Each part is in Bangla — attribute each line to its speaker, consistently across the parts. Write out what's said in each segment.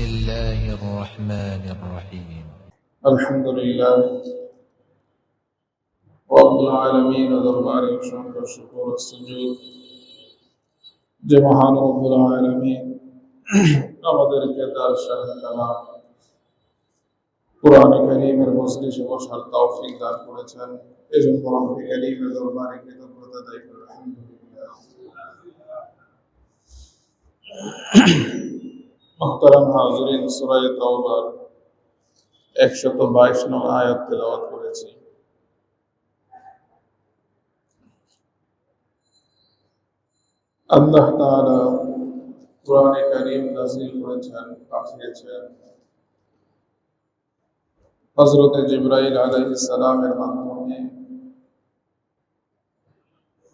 Speaker 1: الله الرحمن الرحيم
Speaker 2: الحمد لله رب العالمين দরবারে অসংখ্য শুকর ও সুজুদ যে মহান রব্বুল আলামিন আমাদেরকে তার শাহে কালাম কোরআন কারীমের মজলিসে বসার তৌফিক দান করেছেন। এজন্য কোরআন কারীমের দরবারে কৃতজ্ঞতা আদায় করি আলহামদুলিল্লাহ। মুহতারাম হাজিরিন, সূরা তাওবার 122 নং আয়াত তেলাওয়াত করেছি। আল্লাহ তাআলা কোরআনে কারীম নাযিল করেছেন, পাঠিয়েছেন হযরত জিবরাইল আলাইহিস সালামের মাধ্যমে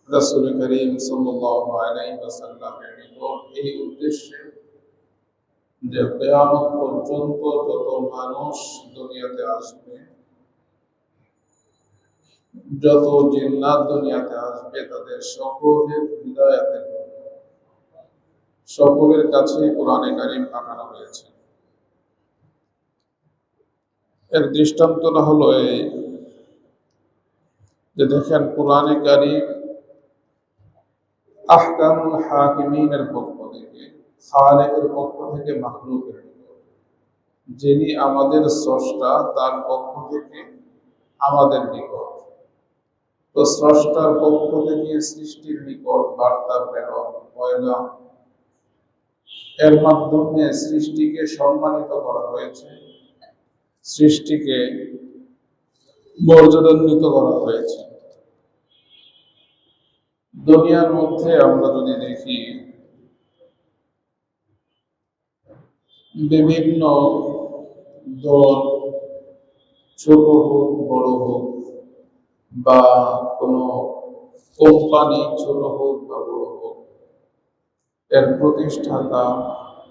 Speaker 2: রাসূল করিম সাল্লাল্লাহু আলাইহি ওয়াসাল্লামের নিকট এই উদ্দেশ্যে যে কিয়ামত পর্যন্ত যত মানুষ দুনিয়াতে আসবে, যত জিন্নাত দুনিয়াতে আসবে, তাদের সকলের হিদায়াতের জন্য সকলের কাছে কোরআনে কারীম পাঠানো হয়েছে। এর দৃষ্টান্তটা হলো এই যে দেখেন, কোরআনে কারীম আহকামুল হাকিমিনের পক্ষ থেকে, খালেকের পক্ষ থেকে মাখলুকের নিকট, যিনি আমাদের স্রষ্টা তার পক্ষ থেকে আমাদের নিকট। তো স্রষ্টার পক্ষ থেকে সৃষ্টির নিকট বার্তা প্রেরণ, পয়গাম, এর মাধ্যমে সৃষ্টিকে সম্মানিত করা হয়েছে, সৃষ্টিকে মর্যাদান্বিত করা হয়েছে। দুনিয়ার মধ্যে আমরা যদি দেখি, বিভিন্ন দল, ছোট হোক বড় হোক, বা কোনো কোম্পানি ছোট হোক বা বড় হোক, এর প্রতিষ্ঠাতা,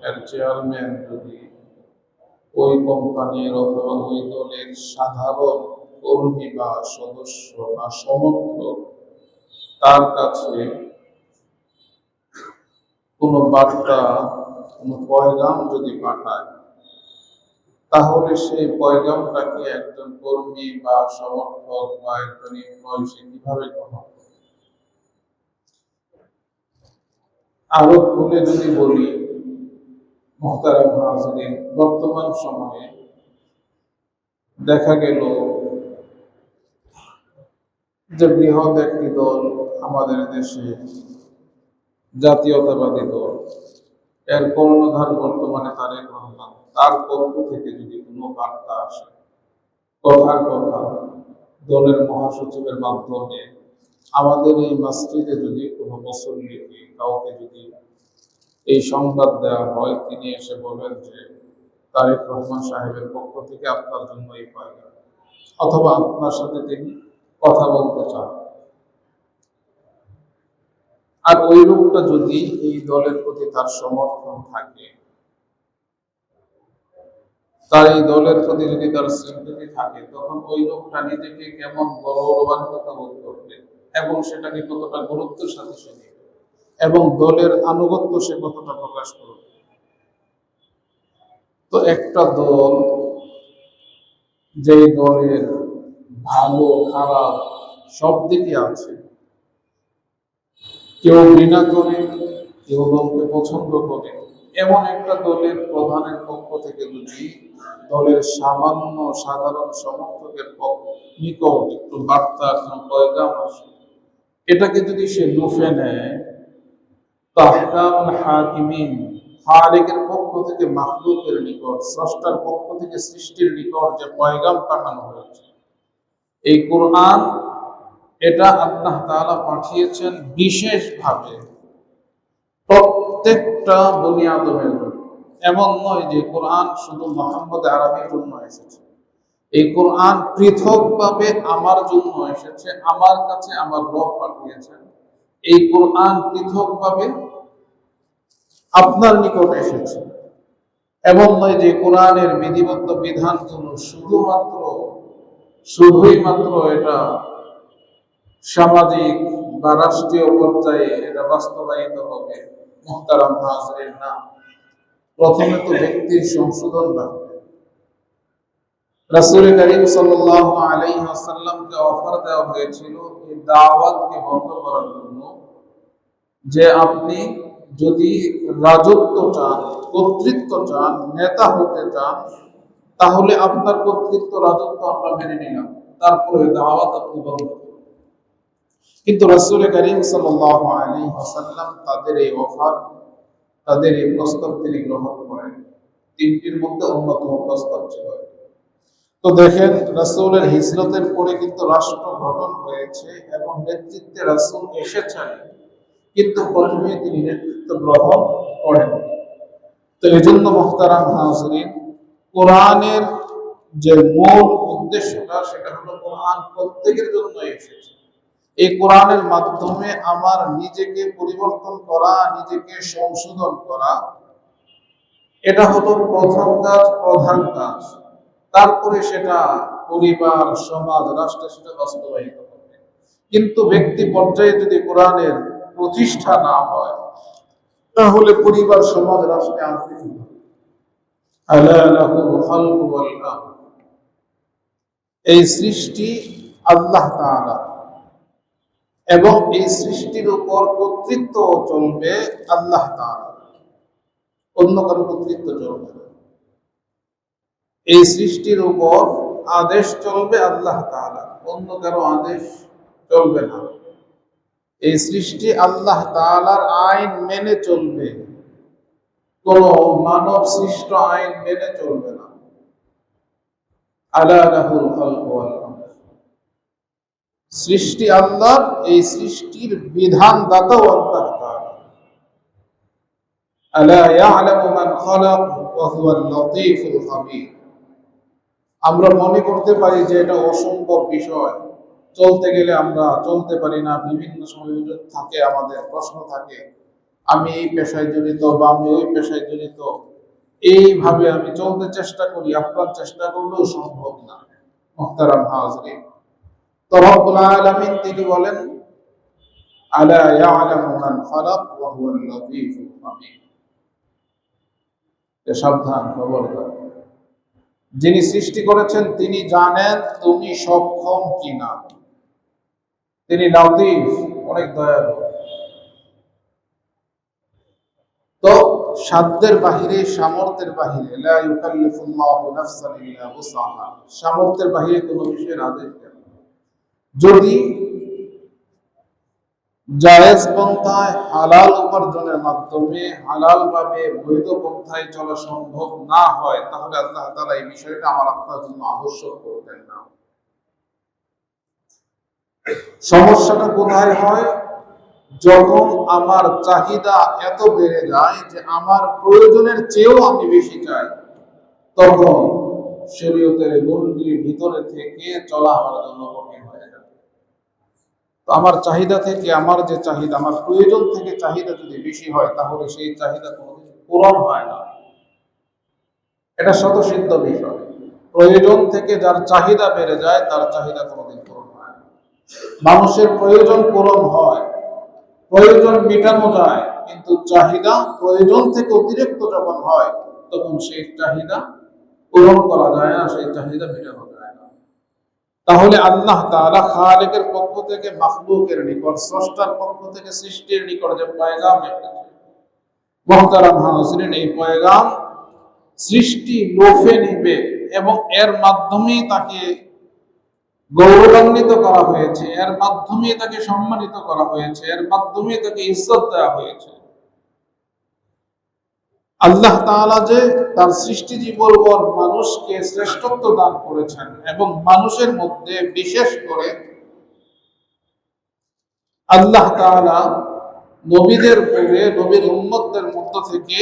Speaker 2: এর চেয়ারম্যান যদি ওই কোম্পানির অথবা ওই দলের সাধারণ কর্মী বা সদস্য বা সমর্থক তার কাছে কোনো বার্তা, কোনো পয়গাম যদি পাঠায়, তাহলে সেই পয়গামটাকে একজন কর্মী বা সমর্থক বা একজন এমপ্লয়ি সে কিভাবে গ্রহণ করে? আরো খুলে যদি বলি, মুহতারাম হাজিরিন, বর্তমান সময়ে দেখা গেল যে বৃহৎ একটি দল আমাদের দেশে, জাতীয়তাবাদী দল, এর কর্ণধার বর্তমানে তারেক রহমান, তার পক্ষ থেকে যদি কোনো বার্তা আসে, কথার কথা দলের মহাসচিবের মাধ্যমে আমাদের এই মসজিদে যদি কোনো মুসল্লিকে, কাউকে যদি এই সংবাদ দেওয়া হয়, তিনি এসে বলেন যে তারেক রহমান সাহেবের পক্ষ থেকে আপনার জন্য এই পয়গাম, অথবা আপনার সাথে তিনি কথা বলতে চান, আর ওই লোকটা যদি এই দলের প্রতি তার সমর্থন থাকে, তার এই দলের প্রতি যদি তার সিম্পথি থাকে, তখন ওই লোকটা নিজেকে কেমন গৌরবান্বিত বোধ করবে এবং সেটাকে কতটা গুরুত্বের সাথে সে নেবে এবং দলের আনুগত্য সে কতটা প্রকাশ করবে। তো একটা দল, যে দলের ভালো খারাপ সব দিকে আছে, কেউ ঘৃণা করে, কেউ দলকে পছন্দ করে, এমন একটা দলের প্রধানের পক্ষ থেকে যদি দলের সামান্য সাধারণ সমর্থকের নিকট একটু বার্তা, পয়গাম আসে, এটাকে যদি সে লুফে নেয়, তাহকামুল হাকিমিন, খালিকের পক্ষ থেকে মাখলুকের নিকট, স্রষ্টার পক্ষ থেকে সৃষ্টির নিকট যে পয়গাম পাঠানো হয়েছে, এই কোরআন, এটা আল্লাহ তাআলা পাঠিয়েছেন বিশেষভাবে প্রত্যেকটা বনি আদমের জন্য। এমন নয় যে কোরআন শুধু মুহাম্মদ আরবির জন্য এসেছে, এই কোরআন পৃথকভাবে আমার জন্য এসেছে, আমার কাছে আমার রব পাঠিয়েছেন। এই কোরআন পৃথকভাবে আপনার নিকট এসেছে। এমন নয় যে কোরআনের বিধিবদ্ধ বিধানগুলো শুধুই মাত্র এটা সামাজিক বা রাষ্ট্রীয় পর্যায়ে এটা বাস্তবায়িত হবে। মুহতারাম হাজিরিন, না, প্রথমে তো ব্যক্তির সংশোধন লাগবে। রাসূল করিম সাল্লাল্লাহু আলাইহি ওয়াসাল্লামকে অফার দেওয়া হয়েছিল এই দাওয়াতকে বন্ধ করার জন্য, যে আপনি যদি রাজত্ব চান, কর্তৃত্ব চান, নেতা হতে চান, তাহলে আপনার কর্তৃত্ব রাজত্ব আমরা মেনে নিলাম, তারপরে দাওয়াত আপনি বন্ধ করুন। কিন্তু রাসূল করিম সাল্লাল্লাহু আলাইহি ওয়াসাল্লাম তাদের এই অফার, তাদের এই প্রস্তাব তিনি গ্রহণ করেন। তিনটির মধ্যে অন্যতম প্রস্তাব ছিল। তো দেখেন, রাসূলের হিজরতের পরে কিন্তু রাষ্ট্র গঠন হয়েছে এবং নেতৃত্বে রাসূল এসেছেন, কিন্তু প্রথমে তিনি নেতৃত্ব গ্রহণ করেন। তো এই জন্য মুহতারাম হাজিরিন, কোরআনের যে মূল উদ্দেশ্যটা সেটা হলো কোরআন প্রত্যেকের জন্য এসেছে। এই কোরআনের মাধ্যমে আমার নিজেকে পরিবর্তন করা, নিজেকে সংশোধন করা, এটা হলো প্রথম কাজ, প্রধান কাজ। তারপরে সেটা পরিবার, সমাজ, রাষ্ট্রে সেটা বাস্তবায়িত হবে। কিন্তু ব্যক্তি পর্যায়ে যদি কোরআনের প্রতিষ্ঠা না হয়, তাহলে পরিবার, সমাজ, রাষ্ট্রে আসবে কি? আলা লাহুল খালকু ওয়াল আমর। এই সৃষ্টি আল্লাহ তাআলা, এবং এই সৃষ্টির উপর কর্তৃত্ব চলবে আল্লাহ তাআলা, অন্য কারো কর্তৃত্ব চলবে না। এই সৃষ্টির উপর আদেশ চলবে আল্লাহ তাআলা, অন্য কারো আদেশ চলবে না। এই সৃষ্টি আল্লাহ তাআলার আইন মেনে চলবে, কোন মানব সৃষ্ট আইন মেনে চলবে না। আলা লাহুল খালকু ওয়াল আমর। সৃষ্টি আল্লাহ, এই সৃষ্টির বিধান দাতাও আল্লাহ তাআলা। আলা ইয়ালামু মান খালাক ওয়া হুয়াল লতীফুল খাবীর। আমরা মনে করতে পারি যে এটা অসম্ভব বিষয়, চলতে গেলে আমরা চলতে পারি না, বিভিন্ন সময় থাকে, আমাদের প্রশ্ন থাকে, আমি এই পেশায় জড়িত বা আমি ওই পেশায় জড়িত, এইভাবে আমি চলতে চেষ্টা করি, আপনার চেষ্টা করলেও সম্ভব না। মুহতারাম হাজিরিন, তো রব্বুল আলামিন তিনি বলেন, আলা ইয়ালামু মান খালাক ওয়া হুয়াল লতীফুল খাবীর। সাবধান, খবরদার, যিনি সৃষ্টি করেছেন তিনি জানেন তুমি সক্ষম কিনা। তিনি লতীফ, অনেক দয়ালু। তো সাধ্যের বাহিরে, সামর্থ্যের বাহিরে, লা ইউকাল্লিফুল্লাহু নাফসান ইল্লা উসআহা, সামর্থ্যের বাহিরে কোনো বিষয়ের আদেশ দেন। যদি জায়েজ পন্থায় হালাল উপার্জনের মাধ্যমে হালাল ভাবে বৈধ পন্থায় চলা সম্ভব না হয়, তাহলে আল্লাহ তাআলা এই বিষয়টা আমার আপনার জন্য আবশ্যক করবেন না। সমস্যাটা কোথায় হয়? যখন আমার চাহিদা এত বেড়ে যায় যে আমার প্রয়োজনের চেয়েও আমি বেশি চাই, তখন শরীয়তের গণ্ডির ভিতরে থেকে চলা আমার জন্য কঠিন হয়ে যায়। তো আমার চাহিদা থেকে, আমার যে চাহিদা, আমার প্রয়োজন থেকে চাহিদা যদি বেশি হয়, তাহলে সেই চাহিদা কোনোদিন পূরণ হয় না। এটা স্বতঃসিদ্ধ বিষয়। প্রয়োজন থেকে যার চাহিদা বেড়ে যায়, তার চাহিদা কোনোদিন পূরণ হয় না। মানুষের প্রয়োজন পূরণ হয়, প্রয়োজন মেটানো যায়, কিন্তু চাহিদা প্রয়োজন থেকে অতিরিক্ত যখন হয়, তখন সেই চাহিদা পূরণ করা যায় না, সেই চাহিদা মেটানো যায় না। তাহলে আল্লাহ তাআলা খালিকের পক্ষ থেকে মাখলুকের নিকট, স্রষ্টার পক্ষ থেকে সৃষ্টির নিকট যে পয়গাম এসেছে, মুহতারাম হাজিরিন, এই পয়গাম সৃষ্টি লোফে নিবে এবং এর মাধ্যমেই তাকে গৌরবান্বিত করা হয়েছে, এর মাধ্যমে তাকে সম্মানিত করা হয়েছে, এর মাধ্যমে তাকে ইজ্জত দেওয়া হয়েছে। আল্লাহ তাআলা যে তার সৃষ্টি জীবর মানুষকে শ্রেষ্ঠত্ব দান করেছেন এবং মানুষের মধ্যে বিশেষ করে আল্লাহ তাআলা নবীদের পরে, নবীর উম্মতদের মধ্য থেকে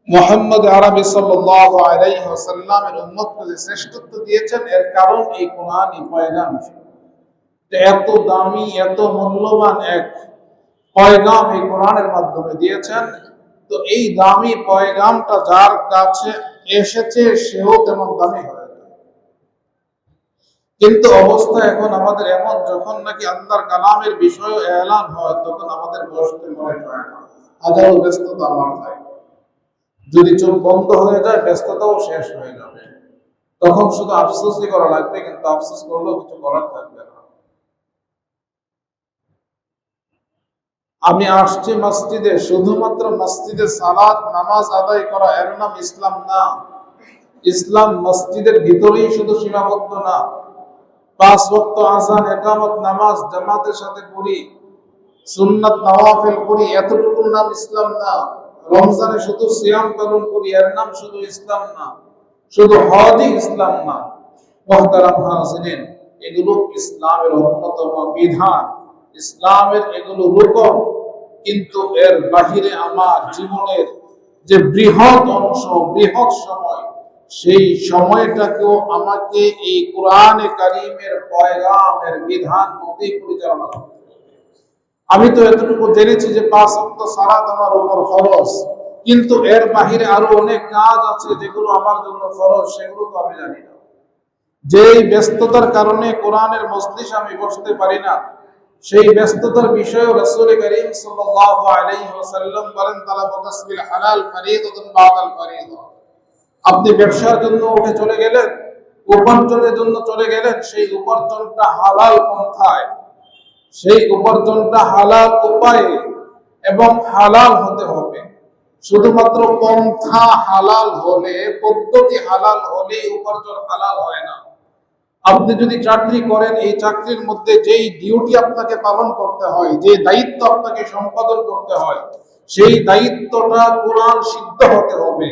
Speaker 2: মুহাম্মদ আরবি সাল্লাল্লাহু আলাইহি ওয়াসাল্লামের উম্মতকে যে শ্রেষ্ঠত্ব দিয়েছেন, এর কারণ এই কোরআন, এই পয়গাম। এত দামি, এত মূল্যবান এক পয়গাম এই কোরআনের মাধ্যমে দিয়েছেন। তো এই দামি পয়গামটা যার কাছে এসেছে, সেও তেমন দামি হয়ে যায়। কিন্তু অবস্থা এখন আমাদের এমন, যখন নাকি আল্লাহর কালামের বিষয় এলান হয়, তখন আমাদের বসতে মনে হয় না, হাজারো ব্যস্ততা আমার থাকে। যদি চোখ বন্ধ হয়ে যায় ব্যস্ততাও শেষ হয়ে যাবে, তখন শুধু আফসোসই করা লাগবে, কিন্তু আফসোস করলেও কিছু করার থাকবে না। আমি আসছি মসজিদে শুধুমাত্র মসজিদে সালাত নামাজ আদায় করা, এর নাম ইসলাম না। ইসলাম মসজিদের ভিতরেই শুধু সীমাবদ্ধ না। 5 ওয়াক্ত আযান ইকামত নামাজ জামাতের সাথে পড়ি, সুন্নাত নওয়াফিল করি, এতটুকুর নাম ইসলাম না। রমজানে শুধু সিয়াম পালন করি, এর নাম শুধু ইসলাম না। শুধু হজই ইসলাম না। মুহতারাম হাজিরিন, এগুলো ইসলামের অন্যতম বিধান, ইসলামের এগুলো রুকন, কিন্তু এর বাহিরে আমার জীবনের যে বৃহৎ অংশ, বৃহৎ সময়, সেই সময়টাকেও আমাকে এই কোরআনে কারীমের পয়গামের বিধান মতে পরিচালনা করতে হবে। আমি তো এতটুকু জেনেছি যে 5 ওয়াক্ত সালাত আমার উপর ফরজ, কিন্তু এর বাহিরে আরো অনেক কাজ আছে যেগুলো আমার জন্য ফরজ, সেগুলো তো আমি জানি না। যেই ব্যস্ততার কারণে কোরআনের মজলিসে আমি বসতে পারি না, সেই ব্যস্ততার বিষয়ে রাসূল করিম সাল্লাল্লাহু আলাইহি ওয়াসাল্লাম বলেন, তালাবু কাসবিল হালাল ফরিদাতুন বাদাল ফরিদা। আপনি ব্যবসার জন্য উঠে চলে গেলেন, উপার্জনের জন্য চলে গেলেন, সেই উপার্জনটা হালাল পন্থায়, সেই উপার্জনটা হালাল উপায়ে এবং হালাল হতে হবে। শুধুমাত্র পন্থা হালাল হলে, পদ্ধতি হালাল হলে উপার্জন হালাল হয় না। আপনি যদি চাকরি করেন, এই চাকরির মধ্যে যেই ডিউটি আপনাকে পালন করতে হয়, যে দায়িত্ব আপনাকে সম্পাদন করতে হয়, সেই দায়িত্বটা কোরআন সিদ্ধ হতে হবে,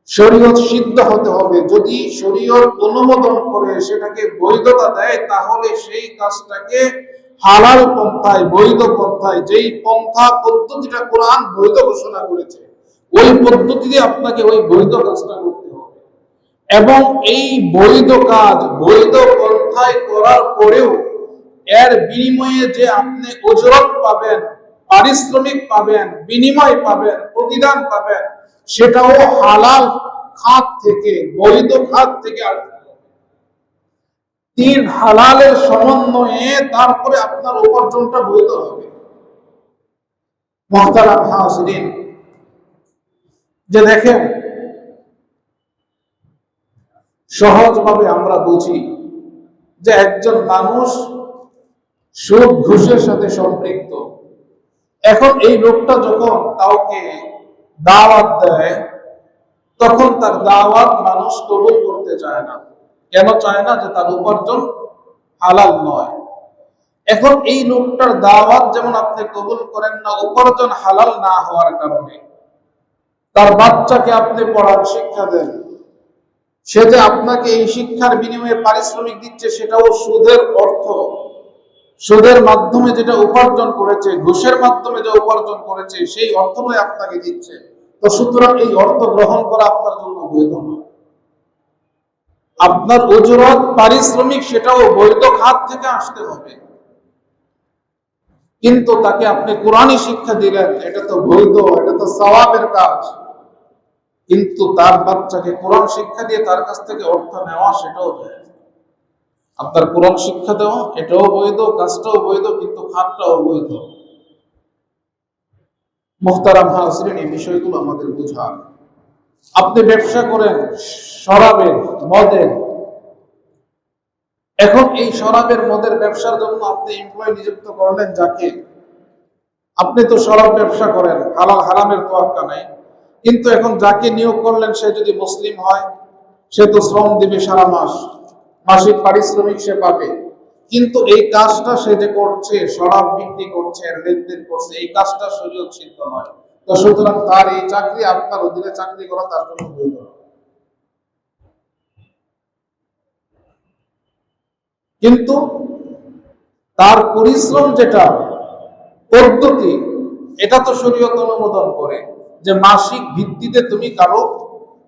Speaker 2: শরীয়ত সিদ্ধ হতে হবে। যদি শরীয়ত অনুমোদন করে সেটাকে বৈধতা দেয়, তাহলে সেই কাজটাকে হালাল পন্থায়, বৈধ পন্থায়, যেই পন্থা পদ্ধতিটা কোরআন বৈধ ঘোষণা করেছে, ওই পদ্ধতিতে আপনাকে ওই বৈধ কাজটা করতে হবে। এবং এই বৈধ কাজ বৈধ পন্থায় করার পরেও এর বিনিময়ে যে আপনি উজরত পাবেন, পারিশ্রমিক পাবেন, বিনিময় পাবেন, প্রতিদান পাবেন, সেটাও হালাল খাত থেকে, বৈধ খাত থেকে আসবে। 3 হালালের সমন্বয়ে তারপরে আপনার উপার্জনটা বৈধ হবে। মুহতারাম হাজিরিন, যে দেখেন, সহজভাবে আমরা বুঝি যে একজন মানুষ সুদ ঘুষের সাথে সম্পৃক্ত। এখন এই লোকটা যখন কাউকে দাওয়াত দেয়, তখন তার দাওয়াত মানুষ কবুল করতে চায় না। কেন চায় না? যে তার উপার্জন হালাল নয়। এখন এই লোকটার দাওয়াত যেমন আপনি কবুল করেন না উপার্জন হালাল না হওয়ার কারণে, তার বাচ্চাকে আপনি পড়ান, শিক্ষা দেন, সে যে আপনাকে এই শিক্ষার বিনিময়ে পারিশ্রমিক দিচ্ছে, সেটাও সুদের অর্থ, সুদের মাধ্যমে যেটা উপার্জন করেছে, ঘুষের মাধ্যমে যে উপার্জন করেছে, সেই অর্থটাই আপনাকে দিচ্ছে। তো সুতরাং এই অর্থ গ্রহণ করা আপনার জন্য বৈধ নয়। আপনার উজরত, পারিশ্রমিক, সেটাও বৈধ খাত থেকে আসতে হবে। কিন্তু তাকে আপনি কোরআনী শিক্ষা দিলেন, এটা তো বৈধ, এটা তো সওয়াবের কাজ। কিন্তু তার বাচ্চাকে কোরআন শিক্ষা দিয়ে তার কাছ থেকে অর্থ নেওয়া, সেটাও যায়। আপনার কোরআন শিক্ষা দেওয়া এটাও বৈধ, কাজটাও বৈধ, কিন্তু খাতটাও বৈধ। মুহতারাম হাজিরিন, এই বিষয়গুলো আমাদের বোঝা। আপনি ব্যবসা করেন শরাবের, মদের, এখন এই শরাবের মদের ব্যবসার জন্য আপনি এমপ্লয় নিযুক্ত করলেন যাকে, আপনি তো শরাব ব্যবসা করেন, হালাল হারামের তোয়াক্কা নাই, কিন্তু এখন যাকে নিয়োগ করলেন সে যদি মুসলিম হয়, সে তো শ্রম দিবে সারা মাস, মাসিক পারিশ্রমিক সে পাবে। কিন্তু এই কাজটা সে যে করছে, শরাব বিক্রি করছে, লেনদেন করছে, এই কাজটা শরীয়ত সিদ্ধ নয়। তো সুতরাং তার এই চাকরি, আপনার অধীনে চাকরি করা তার জন্য বৈধ নয়। কিন্তু তার পরিশ্রম যেটা, পদ্ধতি, এটা তো শরীয়ত অনুমোদন করে যে মাসিক ভিত্তিতে তুমি কারো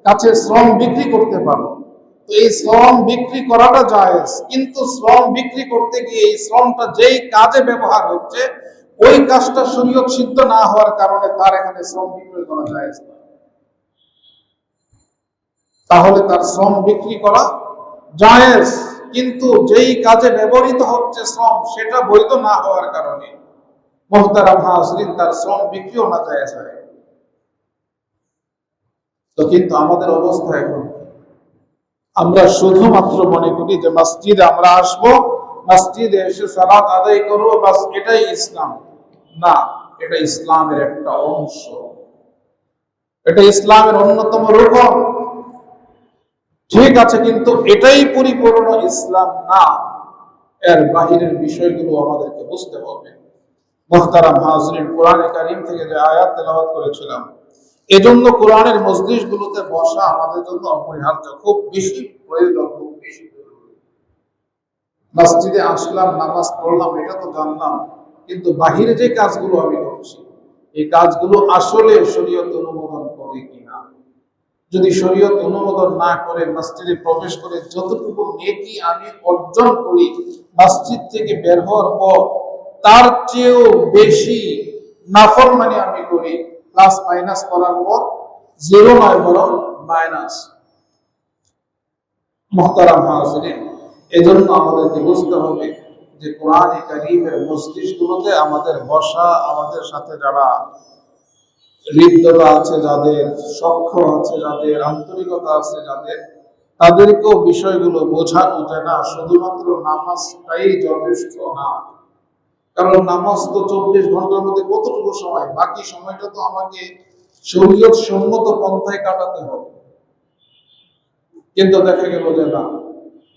Speaker 2: কাছে শ্রম বিক্রি করতে পারো। তো এই শ্রম বিক্রি করাটা জায়েজ, কিন্তু শ্রম বিক্রি করতে গিয়ে এই শ্রমটা যেই কাজে ব্যবহার হচ্ছে, ওই কাজটা শরীয়ত সিদ্ধ না হওয়ার কারণে তার এখানে শ্রম বিক্রি করা জায়েজ না। তাহলে তার শ্রম বিক্রি করা জায়েজ, কিন্তু যেই কাজে ব্যবহৃত হচ্ছে শ্রম, সেটা বৈধ না হওয়ার কারণে মুহতারাম হাজিরিন, তার শ্রম বিক্রিও না জায়েজ হয়। তো কিন্তু আমাদের অবস্থা এখন আমরা শুধুমাত্র মনে করি যে মসজিদে আমরা আসব, মসজিদে এসে সালাত আদায় করবো, বাস এটাই ইসলাম। না, এটা ইসলামের একটা অংশ, এটা ইসলামের অন্যতম রূপক। ঠিক আছে, কিন্তু এটাই পরিপূর্ণ ইসলাম না, এর বাহিরের বিষয়গুলো আমাদেরকে বুঝতে হবে। মুহতারাম হাজরিন, কোরআনে কারীম থেকে যে আয়াত তেলাওয়াত করেছিলাম, এজন্য কোরআনের মজলিসগুলোতে বসা আমাদের জন্য অপরিহার্য, খুব বেশি প্রয়োজন, খুব বেশি জরুরি। মসজিদে আসলাম, নামাজ পড়লাম, এটা তো জানলাম, কিন্তু বাহিরে যে কাজগুলো আমি করছি, এই কাজগুলো আসলে শরীয়ত অনুমোদন করে কিনা। যদি শরীয়ত অনুমোদন না করে মসজিদে প্রবেশ করে যতটুকু নেকি আমি অর্জন করি, মসজিদ থেকে বের হওয়ার পর তার চেয়েও বেশি নাফরমানি আমি করি, প্লাস মাইনাস করার পর জিরো নয় বরং মাইনাস। মুহতারাম হাজিরিন, এজন্য আমাদেরকে বুঝতে হবে যে কোরআন কারীমের মজলিসগুলোতে আমাদের বসা, আমাদের সাথে যারা হৃদ্যতা আছে যাদের, সক্ষ আছে যাদের, আন্তরিকতা আছে যাদের, তাদেরকেও বিষয়গুলো বোঝানো যায় না শুধুমাত্র নামাজটাই যথেষ্ট না। কারণ নামাজ তো 24 ঘন্টার মধ্যে কতটুকু সময়, বাকি সময়টা তো আমাকে শরীয়ত সম্মত পন্থায় কাটাতে হবে। কিন্তু দেখা গেল যে না,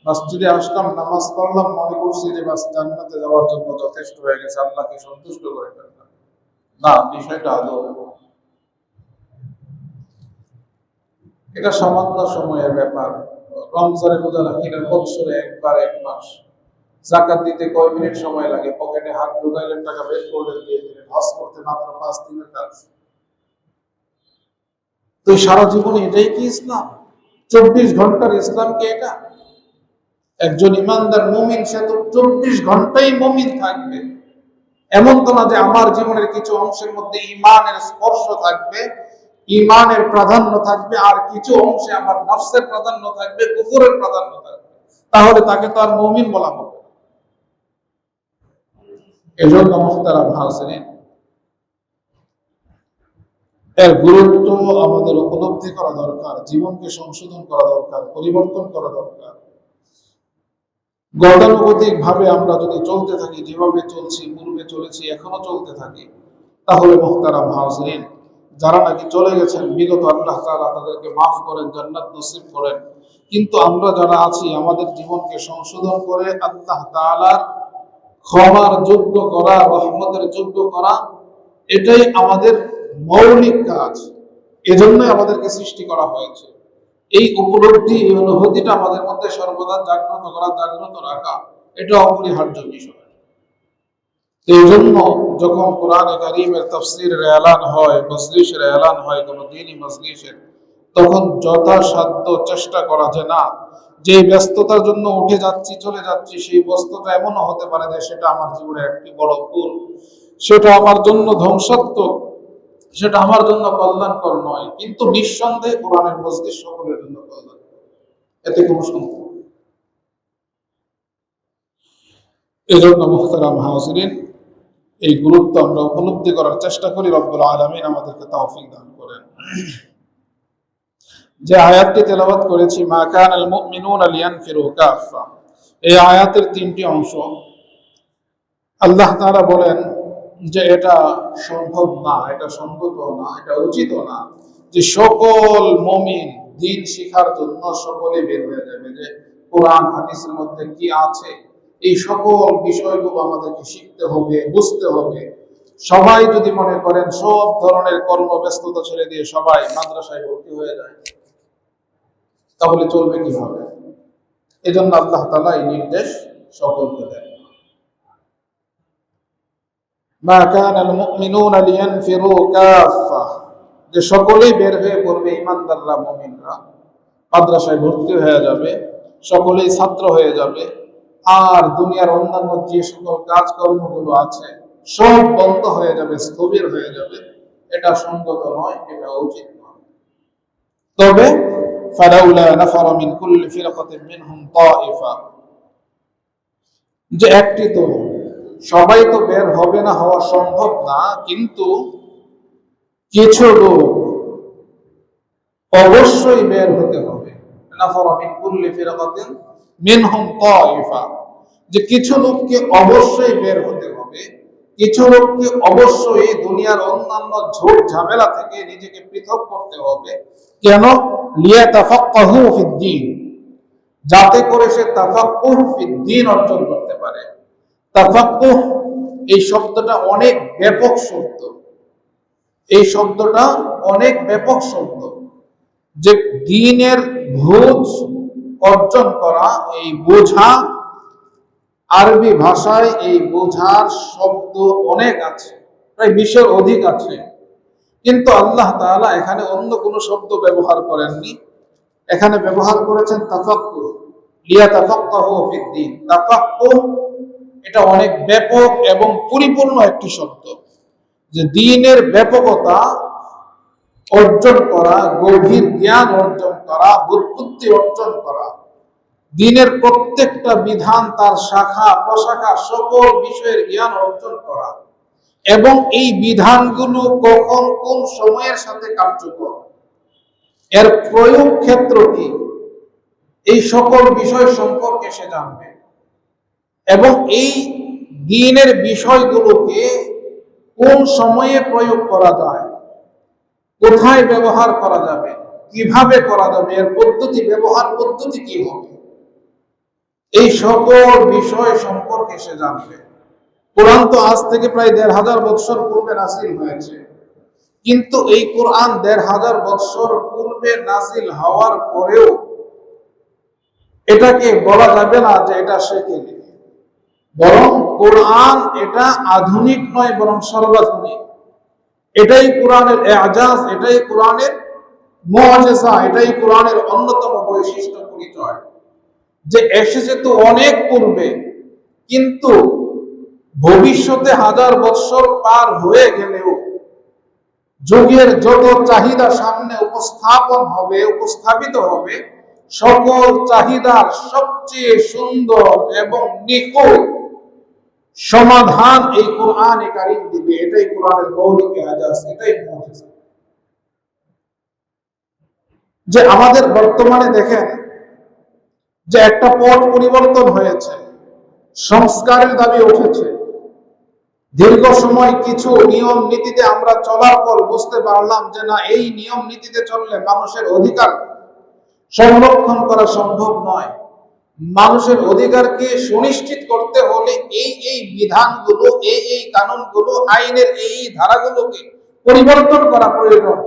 Speaker 2: মসজিদে আসলাম, নামাজ পড়লাম, মনে করছি যে বাস জান্নাতে যাওয়ার জন্য যথেষ্ট হয়ে গেছে, আল্লাহকে সন্তুষ্ট করে ফেললাম। না, বিষয়টা আদৌ এটা সামান্য সময়ের ব্যাপার। রমজানের রোজা রাখি না, বছরে একবার, এক মাস। যাকাত দিতে কয় মিনিট সময় লাগে, পকেটে হাত ঢুকাইলেন, টাকা বের করলেন, দিয়ে দিলেন। হজ করতে মাত্র 5 দিনের কাজ। তো সারা জীবনে এটাই কি ইসলাম? 24 ঘন্টার ইসলাম কি এটা? একজন ইমানদার মুমিন, সে তো 24 ঘন্টাই মুমিন থাকবে। এমন তো না যে আমার জীবনের কিছু অংশের মধ্যে ইমানের স্পর্শ থাকবে, ইমানের প্রাধান্য থাকবে, আর কিছু অংশে আমার নফসের প্রাধান্য থাকবে, কুফরের প্রাধান্য থাকবে। তাহলে তাকে তো আর মুমিন বলা হবে। এজন্য মুহতারাম হাজিরিন, এর গুরুত্ব আমাদের উপলব্ধি করা দরকার, জীবনকে সংশোধন করা দরকার, পরিবর্তন করা দরকার। গতানুগতিক ভাবে আমরা যদি চলতে থাকি, যেভাবে চলছি, পূর্বে চলেছি, এখনো চলতে থাকি, তাহলে মুহতারাম হাজিরিন, যারা নাকি চলে গেছেন বিগত, আল্লাহ তাআলা তাদেরকে মাফ করেন, জান্নাত নসিব করেন। কিন্তু আমরা যারা আছি, আমাদের জীবনকে সংশোধন করে আল্লাহ তাআলার ক্ষমার যোগ্য করা, রহমতের যোগ্য করা, এটাই আমাদের মৌলিক কাজ। এজন্যই আমাদেরকে সৃষ্টি করা হয়েছে। এই উপলব্ধি, এই অনুভূতিটা আমাদের মধ্যে সর্বদা জাগ্রত করা, জাগ্রত রাখা, এটা অপরিহার্য বিষয়। এই জন্য যখন কোরআনে কারীমের তাফসীরের এলান হয়, মজলিসের এলান হয়, কোন দ্বীনি মজলিসের, তখন যথাসাধ্য চেষ্টা করা যে না, যে ব্যস্ততার জন্য উঠে যাচ্ছি, চলে যাচ্ছি, সেই ব্যস্ততা এমনও হতে পারে যে সেটা আমার জীবনের একটি বড় ভুল, সেটা আমার জন্য ধ্বংসাত্মক, সেটা আমার জন্য কল্যাণকর নয়। কিন্তু নিঃসন্দেহে কোরআনের মজলিস সকলের জন্য কল্যাণকর, এতে কোনো সন্দেহ নেই। এজন্য মুহতারাম হাজিরিন, এই গুরুত্ব আমরা উপলব্ধি করার চেষ্টা করি। রব্বুল আলামিন আমাদেরকে তৌফিক দান করেন। যে আয়াতটি তেলাওয়াত করেছি, মা কানাল মুমিনুনা লিয়ানফিরু কাফা, এই আয়াতের 3টি অংশ। আল্লাহ তাআলা বলেন যে এটা সম্ভব না, এটা সম্ভব না, এটা উচিত না যে সকল মুমিন দ্বীন শিখার জন্য সকলে বের হয়ে যাবে, যে কোরআন হাদিসের মধ্যে কি আছে এই সকল বিষয়গুলো আমাদেরকে শিখতে হবে, বুঝতে হবে। সবাই যদি মনে করেন সব ধরনের কর্মব্যস্ততা ছেড়ে দিয়ে সবাই মাদ্রাসায় ভর্তি হয়ে যায়, তাহলে চলবে কিভাবে? এজন্য আল্লাহ তাআলা এই নির্দেশ সকলকে দেন, মা কানাল মুমিনুনা লিয়ানফিরু কাফা, যে সকলেই বের হয়ে পড়বে, ইমানদাররা, মুমিনরা মাদ্রাসায় ভর্তি হয়ে যাবে, সকলেই ছাত্র হয়ে যাবে, আর দুনিয়ার অন্যান্য যে সকল কাজকর্মগুলো আছে সব বন্ধ হয়ে যাবে, স্থবির হয়ে যাবে। এটা সঙ্গত নয়, এটা উচিত নয়। তবে ফালাউলা নাফারা মিন কুল্লি ফিরকাতিন মিনহুম তাইফা, যে একটি তো, সবাই তো বের হবে না, হওয়া সম্ভব না, কিন্তু কিছু লোক অবশ্যই বের হতে হবে। নাফারা মিন কুল্লি ফিরকাতিন মিনহুম তাইফা, যে কিছু লোককে অবশ্যই বের হতে হবে, কিছু লোককে অবশ্যই দুনিয়ার অন্যান্য ঝোট ঝামেলা থেকে নিজেকে পৃথক করতে হবে। কেন? লিয়াতাফাক্কাহু ফিদ্দীন, যাতে করে সে তাফাক্কুহ ফিদ্দীন অর্জন করতে পারে। তাফাক্কুহ এই শব্দটা অনেক ব্যাপক শব্দ, এই শব্দটা অনেক ব্যাপক শব্দ। যে দ্বীনের বুঝ অর্জন করা, এই বোঝা, আরবি ভাষায় এই বোঝার শব্দ অনেক আছে, প্রায় 20-এর অধিক আছে, কিন্তু আল্লাহ তাআলা এখানে অন্য কোনো শব্দ ব্যবহার করেননি। এখানে ব্যবহার করেছেন তাফাক্কুহ, লিয়াতাফাক্কাহু ফিদ্দীন। তাফাক্কুহ এটা অনেক ব্যাপক এবং পরিপূর্ণ একটি শব্দ, যে দ্বীনের ব্যাপকতা অর্জন করা, গভীর জ্ঞান অর্জন করা, বুদ্ধি অর্জন করা, দ্বীনের প্রত্যেকটা বিধান, তার শাখা প্রশাখা, সকল বিষয়ের জ্ঞান অর্জন করা, এবং এই বিধানগুলো কখন কোন সময়ের সাথে কার্যকর, এর প্রয়োগ ক্ষেত্র কি, এই সকল বিষয় সম্পর্কে সে জানবে। এবং এই দ্বীনের বিষয়গুলোকে কোন সময়ে প্রয়োগ করা যায়, কোথায় ব্যবহার করা যাবে, কিভাবে করা যাবে, এর পদ্ধতি, ব্যবহার পদ্ধতি কি হবে, এই সকল বিষয় সম্পর্কে সে জানবে। কোরআন তো আজ থেকে প্রায় ১৫০০ বৎসর পূর্বে নাজিল হয়েছে, কিন্তু এই কোরআন ১৫০০ বৎসর পূর্বে নাজিল হওয়ার পরেও এটাকে বলা যাবে না যে এটা সেকেলে, বরং কোরআন এটা আধুনিক নয়, বরং সর্বাধুনিক। এটাই কোরআনের এজাজ, এটাই কোরআনের মুআজিজা, এটাই কোরআনের অন্যতম বৈশিষ্ট্য, পরিচয়, যে এসেছে তো অনেক পূর্বে, কিন্তু ভবিষ্যতে 1000 বৎসর পার হয়ে গেলেও যুগের যত চাহিদা সামনে উপস্থাপিত হবে, সকল চাহিদার সবচেয়ে সুন্দর এবং নিখুঁত সমাধান এই কোরআনে কারীম দিবে। এটাই কোরআনের মৌলিক এজাজ, এটাই মুআজিজা। যে আমাদের বর্তমানে দেখেন যে একটা পথ পরিবর্তন হয়েছে, সংস্কারের দাবি উঠেছে। দীর্ঘ সময় কিছু নিয়ম নীতিতে আমরা চলার পর বুঝতে পারলাম যে না, এই নিয়ম নীতিতে চললে মানুষের অধিকার সংরক্ষণ করা সম্ভব নয়। মানুষের অধিকারকে সুনিশ্চিত করতে হলে এই বিধানগুলো, এই কানুনগুলো, আইনের এই ধারাগুলোকে পরিবর্তন করা প্রয়োজন।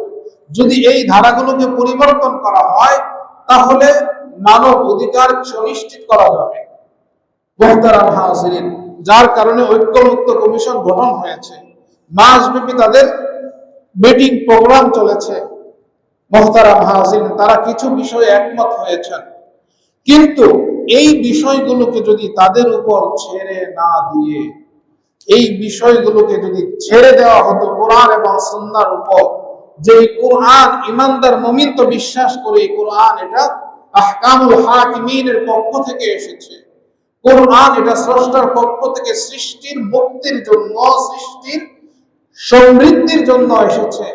Speaker 2: যদি এই ধারাগুলোকে পরিবর্তন করা হয়, তাহলে মানব অধিকার সুনিশ্চিত করা যাবে। মুহতারাম হাজিরিন, যার কারণে ঐক্যমত্য কমিশন গঠন হয়েছে, মাসব্যাপী তাদের মিটিং প্রোগ্রাম চলেছে। মুহতারাম হাজিরিন, তারা কিছু বিষয়ে একমত হয়েছেন, কিন্তু এই বিষয়গুলোকে যদি তাদের উপর ছেড়ে না দিয়ে, এই বিষয়গুলোকে যদি ছেড়ে দেওয়া হতো কোরআন এবং সুন্নাহর উপর, যে কোরআন ইমানদার মুমিন তো বিশ্বাস করে কোরআন এটা আহকামুল হাকিমিনের পক্ষ থেকে এসেছে, কোরআন এটা স্রষ্টার পক্ষ থেকে সৃষ্টির মুক্তির জন্য, সৃষ্টির সমৃদ্ধির জন্য এসেছে।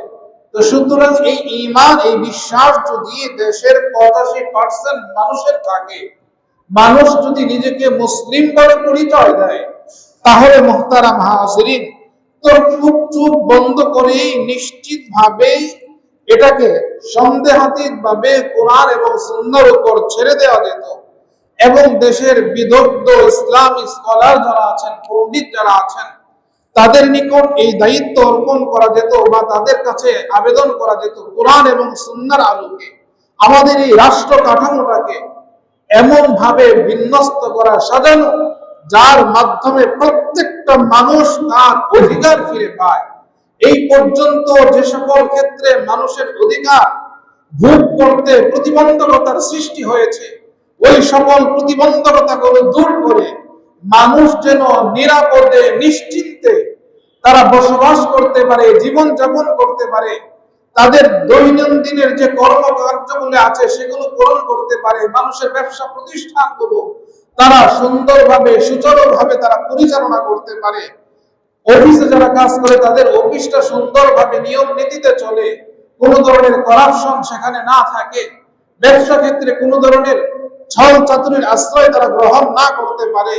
Speaker 2: তো সুতরাং এই ঈমান, এই বিশ্বাস যদি দেশের 85% মানুষের থাকে, মানুষ যদি নিজেকে মুসলিম বলে পরিচয় দেয়, তাহলে মুহতারাম হাজিরিন, তো চুপ বন্ধ করে নিশ্চিত ভাবে এটাকে সন্দেহাতীত ভাবে কোরআন এবং সুন্নাহর উপর ছেড়ে দেওয়া যেত, এবং দেশের বিদগ্ধ ইসলামিক স্কলার যারা আছেন, পণ্ডিত যারা আছেন, তাদের নিকট এই দায়িত্ব অর্পণ করা যেত, বা তাদের কাছে আবেদন করা যেত কোরআন এবং সুন্নাহর আলোকে আমাদের এই রাষ্ট্র কাঠামোটাকে এমন ভাবে বিন্যস্ত করা, সাজানো, যার মাধ্যমে প্রত্যেকটা মানুষ তার অধিকার ফিরে পায়। এই পর্যন্ত যে সকল ক্ষেত্রে মানুষের অধিকার ভোগ করতে প্রতিবন্ধকতার সৃষ্টি হয়েছে, ওই সকল প্রতিবন্ধকতাগুলো দূর করে মানুষ যেন নিরাপদে নিশ্চিন্তে তারা বসবাস করতে পারে, জীবন যাপন করতে পারে, তাদের দৈনন্দিনের যে কর্মকার্যগুলো আছে সেগুলো পূরণ করতে পারে, মানুষের ব্যবসা প্রতিষ্ঠানগুলো তারা সুন্দরভাবে সুচারুভাবে তারা পরিচালনা করতে পারে, অফিসে যারা কাজ করে তাদের অফিসটা সুন্দরভাবে নিয়ম নীতিতে চলে, কোনো ধরনের করাপশন সেখানে না থাকে, ব্যবসা ক্ষেত্রে কোনো ধরনের ছল চাতুরির আশ্রয় তারা গ্রহণ না করতে পারে।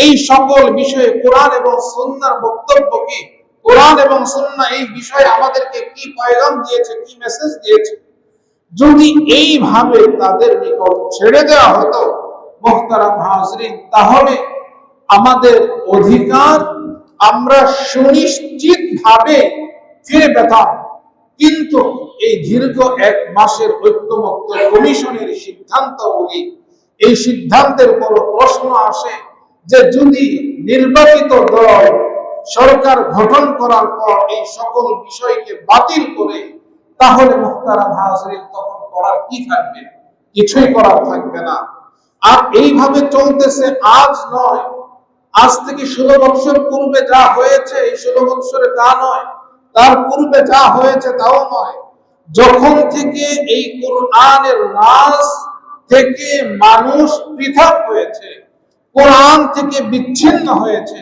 Speaker 2: এই সকল বিষয়ে কোরআন এবং সুন্নাহর বক্তব্য কি? কোরআন এবং সুন্নাহ এই বিষয়ে আমাদেরকে কি পয়গাম দিয়েছে, কি মেসেজ দিয়েছে? যদি এইভাবে তাদের নিকট ছেড়ে দেওয়া হতো মুহতারাম হাজরিন, তাহলে আমাদের অধিকার আমরা সুনিশ্চিত ভাবে ফিরে পেতাম। কিন্তু এই দীর্ঘ 1 মাসের ঐক্যমত্য কমিশনের সিদ্ধান্তগুলি, এই সিদ্ধান্তের পর প্রশ্ন আসে যে যদি নির্বাচিত দল সরকার গঠন করার পর এই সকল বিষয়কে বাতিল করে, তাহলে মুহতারাম হাজরিন তখন করার কি থাকবে? কিছুই করার থাকবে না। আর এইভাবে চলতেছে, আজ নয়, আজ থেকে 16 বছর পূর্বে যা হয়েছে এই 16 বছরে তা নয়, তার পূর্বে যা হয়েছে তাও নয়। যখন থেকে এই কোরআনের নাস থেকে মানুষ পৃথক হয়েছে, কোরআন থেকে বিচ্ছিন্ন হয়েছে,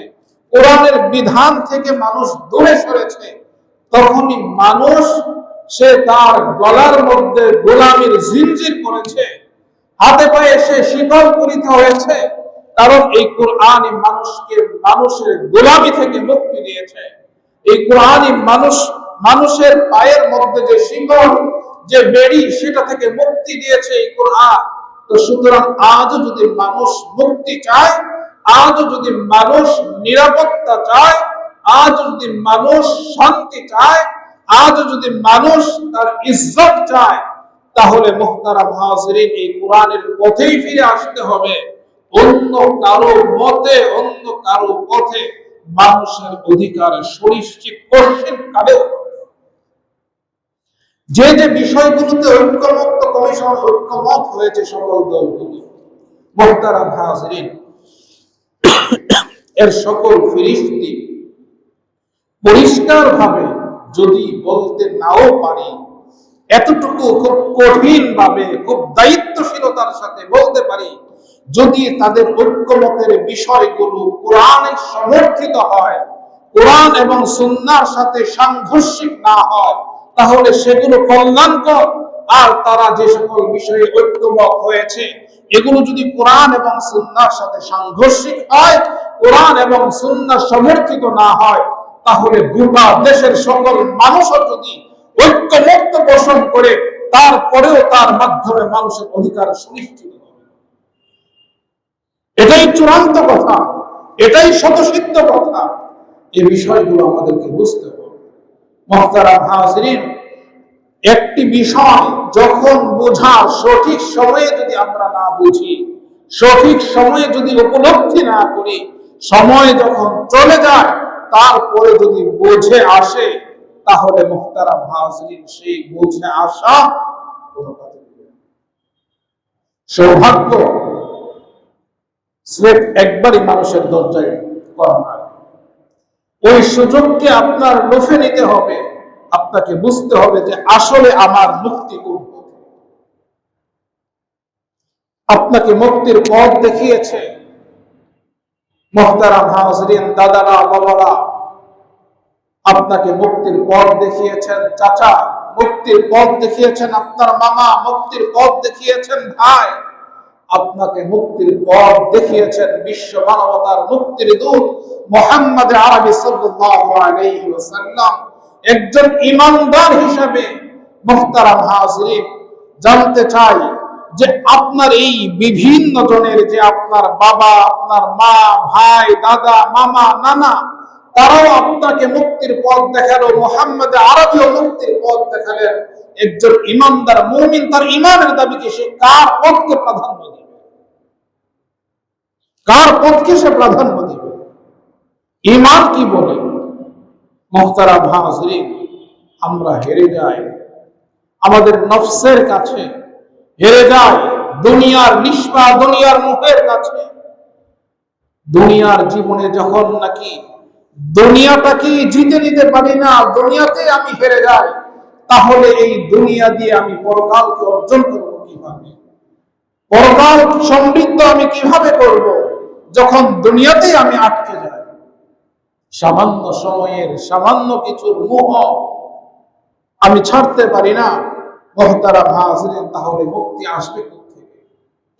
Speaker 2: কোরআনের বিধান থেকে মানুষ দূরে সরেছে, তখনই মানুষ সে তার গলার মধ্যে গোলামির জিনজির পড়েছে, হাতে পায়ে সে শিকল পরিত হয়েছে। কারণ এই কোরআনই মানুষকে মানুষের গোলামি থেকে মুক্তি দিয়েছে। এই কোরআনই মানুষের পায়ের মধ্যে যে শিকল, যে বেড়ি, সেটা থেকে মুক্তি দিয়েছে এই কোরআন। তো সুতরাং আজও যদি মানুষ মুক্তি চায়, আজও যদি মানুষ নিরাপত্তা চায়, আজ যদি মানুষ শান্তি চায়, আজ যদি মানুষ তার ইজ্জত চায়, তাহলে মুহতারাম হাজরিন এই কোরআনের পথেই ফিরে আসতে হবে। অন্য কারো মতে, অন্য কারো পথে মানুষের অধিকার সুনিশ্চিত কঠিন কালেও যে যে বিষয়গুলোতে ঐক্যমত্য কমিশন ঐক্যমত হয়েছে সকল দলগুলি, মুহতারাম হাজরিন, এর সকল ফিরিস্তি পরিষ্কার ভাবে যদি বলতে নাও পারি, এতটুকু খুব কঠিন ভাবে, খুব দায়িত্বশীলতার সাথে বলতে পারি, যদি তাদের ঐক্যমতের বিষয়গুলো কোরআনের সমর্থিত হয়, কোরআন এবং সুন্নাহর সাথে সাংঘর্ষিক না হয়, তাহলে সেগুলো কল্যাণকর। আর তারা যে সকল বিষয়ে ঐক্যমত হয়েছে এগুলো যদি কোরআন এবং সুন্নাহর সাথে সাংঘর্ষিক হয়, কোরআন এবং সুন্নাহ সমর্থিত না হয়, তাহলে গোটা দেশের সকল মানুষও যদি ঐক্যমত্য পোষণ করে, তারপরেও তার মাধ্যমে মানুষের অধিকার সুনিশ্চিত হবে। এটাই চূড়ান্ত কথা, এটাই শতসিদ্ধ কথা। এই বিষয়গুলো আমাদেরকে বুঝতে হবে। মুহতারাম হাজরিন, একটি বিষয় যখন বোঝার সঠিক সময়ে যদি আমরা না বুঝি, সঠিক সময়ে যদি উপলব্ধি না করি, সময় যখন চলে যায় তারপরে যদি বুঝে আসে, তাহলে মুহতারাম হাজরিন সেই বুঝে আসা কোনো কাজে দিবে না। সৌভাগ্য স্রেফ একবারই মানুষের দরজায় করা হয়। ওই সুযোগকে আপনার লুফে নিতে হবে। আপনাকে বুঝতে হবে যে আসলে আমার মুক্তি কোন পথে। আপনাকে মুক্তির পথ দেখিয়েছে মুহতারাম হাজরিন, দাদারা, বাবারা, আপনাকে মুক্তির পথ দেখিয়েছেন চাচা, মুক্তির পথ দেখিয়েছেন আপনার মামা, মুক্তির পথ দেখিয়েছেন ভাই, আপনাকে মুক্তির পথ দেখিয়েছেন বিশ্ব মানবতার মুক্তির দূত মুহাম্মদ আরবি সাল্লাল্লাহু আলাইহি ওয়াসাল্লাম। একজন ঈমানদার হিসেবে মুহতারাম হাজরিন, জানতে চাই যে আপনার এই বিভিন্ন জনের, যে আপনার বাবা, আপনার মা, ভাই, দাদা, মামা, নানা, তারাও আপনাকে মুক্তির পথ দেখালো, মুহাম্মদ আরবিও মুক্তির পথ দেখালেন। একজন ঈমানদার মুমিন তার ঈমানের দাবিকে সে কার পথকে প্রাধান্য দিবে? কার পথকে সে প্রাধান্য দিবে? ঈমান কি বলে? মুহতারাম হাজরিন, আমরা হেরে যাই আমাদের নফসের কাছে, হেরে যাই দুনিয়ার নিষ্পা, দুনিয়ার মুখের কাছে। দুনিয়ার জীবনে যখন নাকি দুনিয়াটাকে জিতে নিতে পারি না, দুনিয়াতে আমি হেরে যাই, তাহলে এই দুনিয়া দিয়ে আমি পরকালকে অর্জন করব কিভাবে? পরকাল সমৃদ্ধ আমি কিভাবে করব যখন দুনিয়াতেই আমি আটকে যাই? সামান্য সময়ের, সামান্য কিছুর মোহ আমি ছাড়তে পারি না, মুহতারাম হাজিরিন, তাহলে মুক্তি আসবে কোত্থেকে,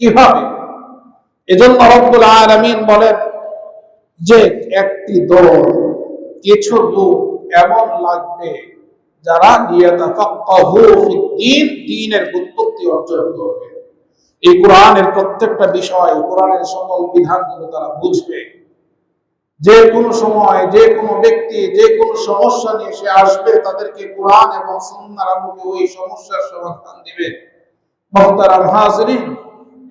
Speaker 2: কিভাবে? এজন্য রব্বুল আলামিন বলেন যে একটি দল, কিছু লোক এমন লাগবে যারা লিয়াতাফাক্কাহু ফিদ্দীন, দ্বীনের উৎপত্তি অর্জন করবে। এই কোরআনের প্রত্যেকটা বিষয়, কোরআনের সকল বিধানগুলো তারা বুঝবে। যে কোনো সময় যে কোনো ব্যক্তি যে কোনো সমস্যা নিয়ে সে আসবে, তাদেরকে কোরআন এবং সুন্নাহর আলোকে ওই সমস্যার সমাধান দিবে। মুহতারাম হাজিরিন,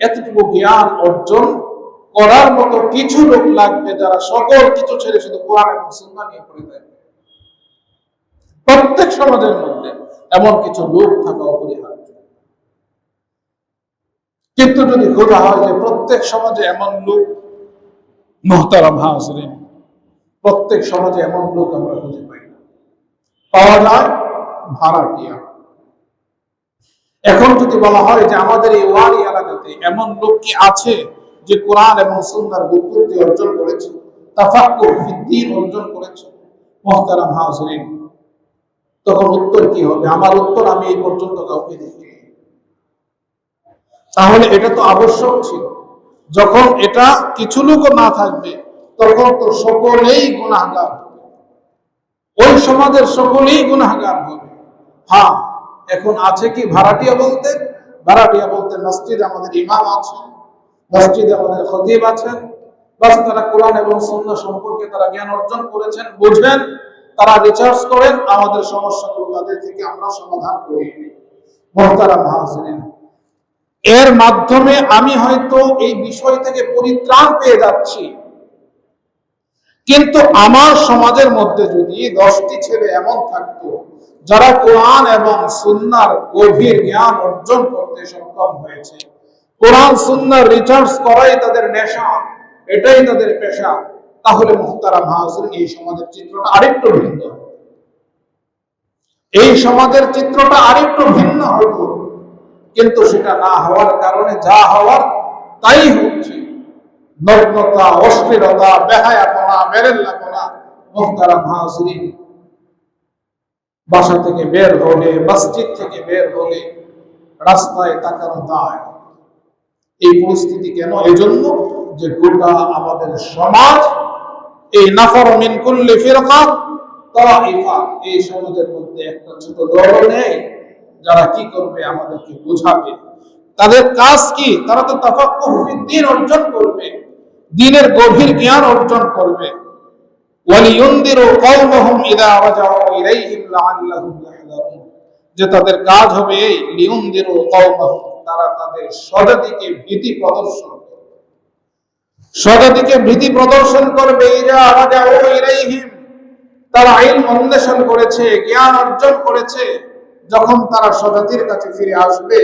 Speaker 2: এতটুকু জ্ঞান অর্জন করার মতো কিছু লোক লাগবে যারা সকল কিছু ছেড়ে শুধু কোরআন এবং সুন্নাহ নিয়ে পড়ে থাকবে। প্রত্যেক সমাজের মধ্যে এমন কিছু লোক থাকা অপরিহার্য। কিন্তু যদি খোঁজা হয় যে প্রত্যেক সমাজে এমন লোক, মুহতারাম হাজিরিন, প্রত্যেক সমাজে এমন লোক আমরা খুঁজে পাই না। পাওয়া যায় ভাড়াটিয়া। এখন যদি বলা হয় যে আমাদের এই ওয়ারি এলাকাতে এমন লোক কি আছে যে কোরআন এবং সুন্নাহর বুদ্ধি অর্জন করেছে, তাফাক্কুহ ফিদ্দীন অর্জন করেছে, মুহতারাম হাজিরিন, তখন উত্তর কি হবে? আমার উত্তর, আমি এই পর্যন্ত কাউকে দেখি। তাহলে এটা তো আবশ্যক ছিল। যখন এটা কিছু লোকও না থাকবে, তখন তো সকলেই গুনাহগার হবে, ওই সমাজের সকলেই গুনাহগার হবে। হ্যাঁ, এখন আছে কি ভাড়াটিয়া বলতে? ভাড়াটিয়া বলতে মসজিদে আমাদের ইমাম আছে, মসজিদে আমাদের খতিব আছেন, বাস তারা কোরআন এবং সুন্নাহ সম্পর্কে তারা জ্ঞান অর্জন করেছেন, বুঝেন, তারা রিসার্চ করেন, আমাদের সমস্যাগুলো তাদের থেকে আমরা সমাধান করি। মুহতারাম হাজিরিন, এর মাধ্যমে আমি হয়তো এই বিষয় থেকে পরিত্রাণ পেয়ে যাচ্ছি, কিন্তু আমার সমাজের মধ্যে যদি 10টি ছেলে এমন থাকতো যারা কোরআন এবং সুন্নাহর গভীর জ্ঞান অর্জন করতে সক্ষম হয়েছে, কোরআন সুন্নাহর রিসার্চ করাই তাদের নেশা, এটাই তাদের পেশা, তাহলে মুহতারাম হাজিরিন, এই সমাজের চিত্রটা আরেকটু ভিন্ন। এই সমাজের চিত্রটা আরেকটু ভিন্ন হতো, কিন্তু সেটা না হওয়ার কারণে যা হওয়ার তাই হচ্ছে। নগ্নতা, অশ্লীলতা, বেহায়াপনা, বেরেল্লাপনা। মুহতারাম হাজিরিন, বাসা থেকে বের হলে, মসজিদ থেকে বের হলে রাস্তায় তাকানো দায়। এই পরিস্থিতি কেন? এজন্য যে গোটা আমাদের সমাজ এই নাফর মিন কুল্লি ফিরকা তাইফা, এই সমাজের মধ্যে একটা ছোট দল নেই যারা কি করবে, আমাদেরকে বোঝাবে। তাদের কাজ কি? তারা তো তাফাক্কুহ ফিদ্দীন অর্জন করবে, দ্বীনের গভীর জ্ঞান অর্জন করবে। ওয়ালিয়ুনদিরু কওমাহুম ইযা রাজাউ ইলাইহিম লাআল্লাহুম ইয়াহযারুন, যে তাদের কাজ হবে এই লিয়ুনদিরু কওমাহুম, তারা তাদের স্বজাতিকে ভীতি প্রদর্শন করবে। স্বজাতিকে ভীতি প্রদর্শন করবে। ইযা রাজাউ ইলাইহিম, তারা ইলম অন্বেষণ করেছে, জ্ঞান অর্জন করেছে, যখন তারা স্বজাতির কাছে ফিরে আসবে,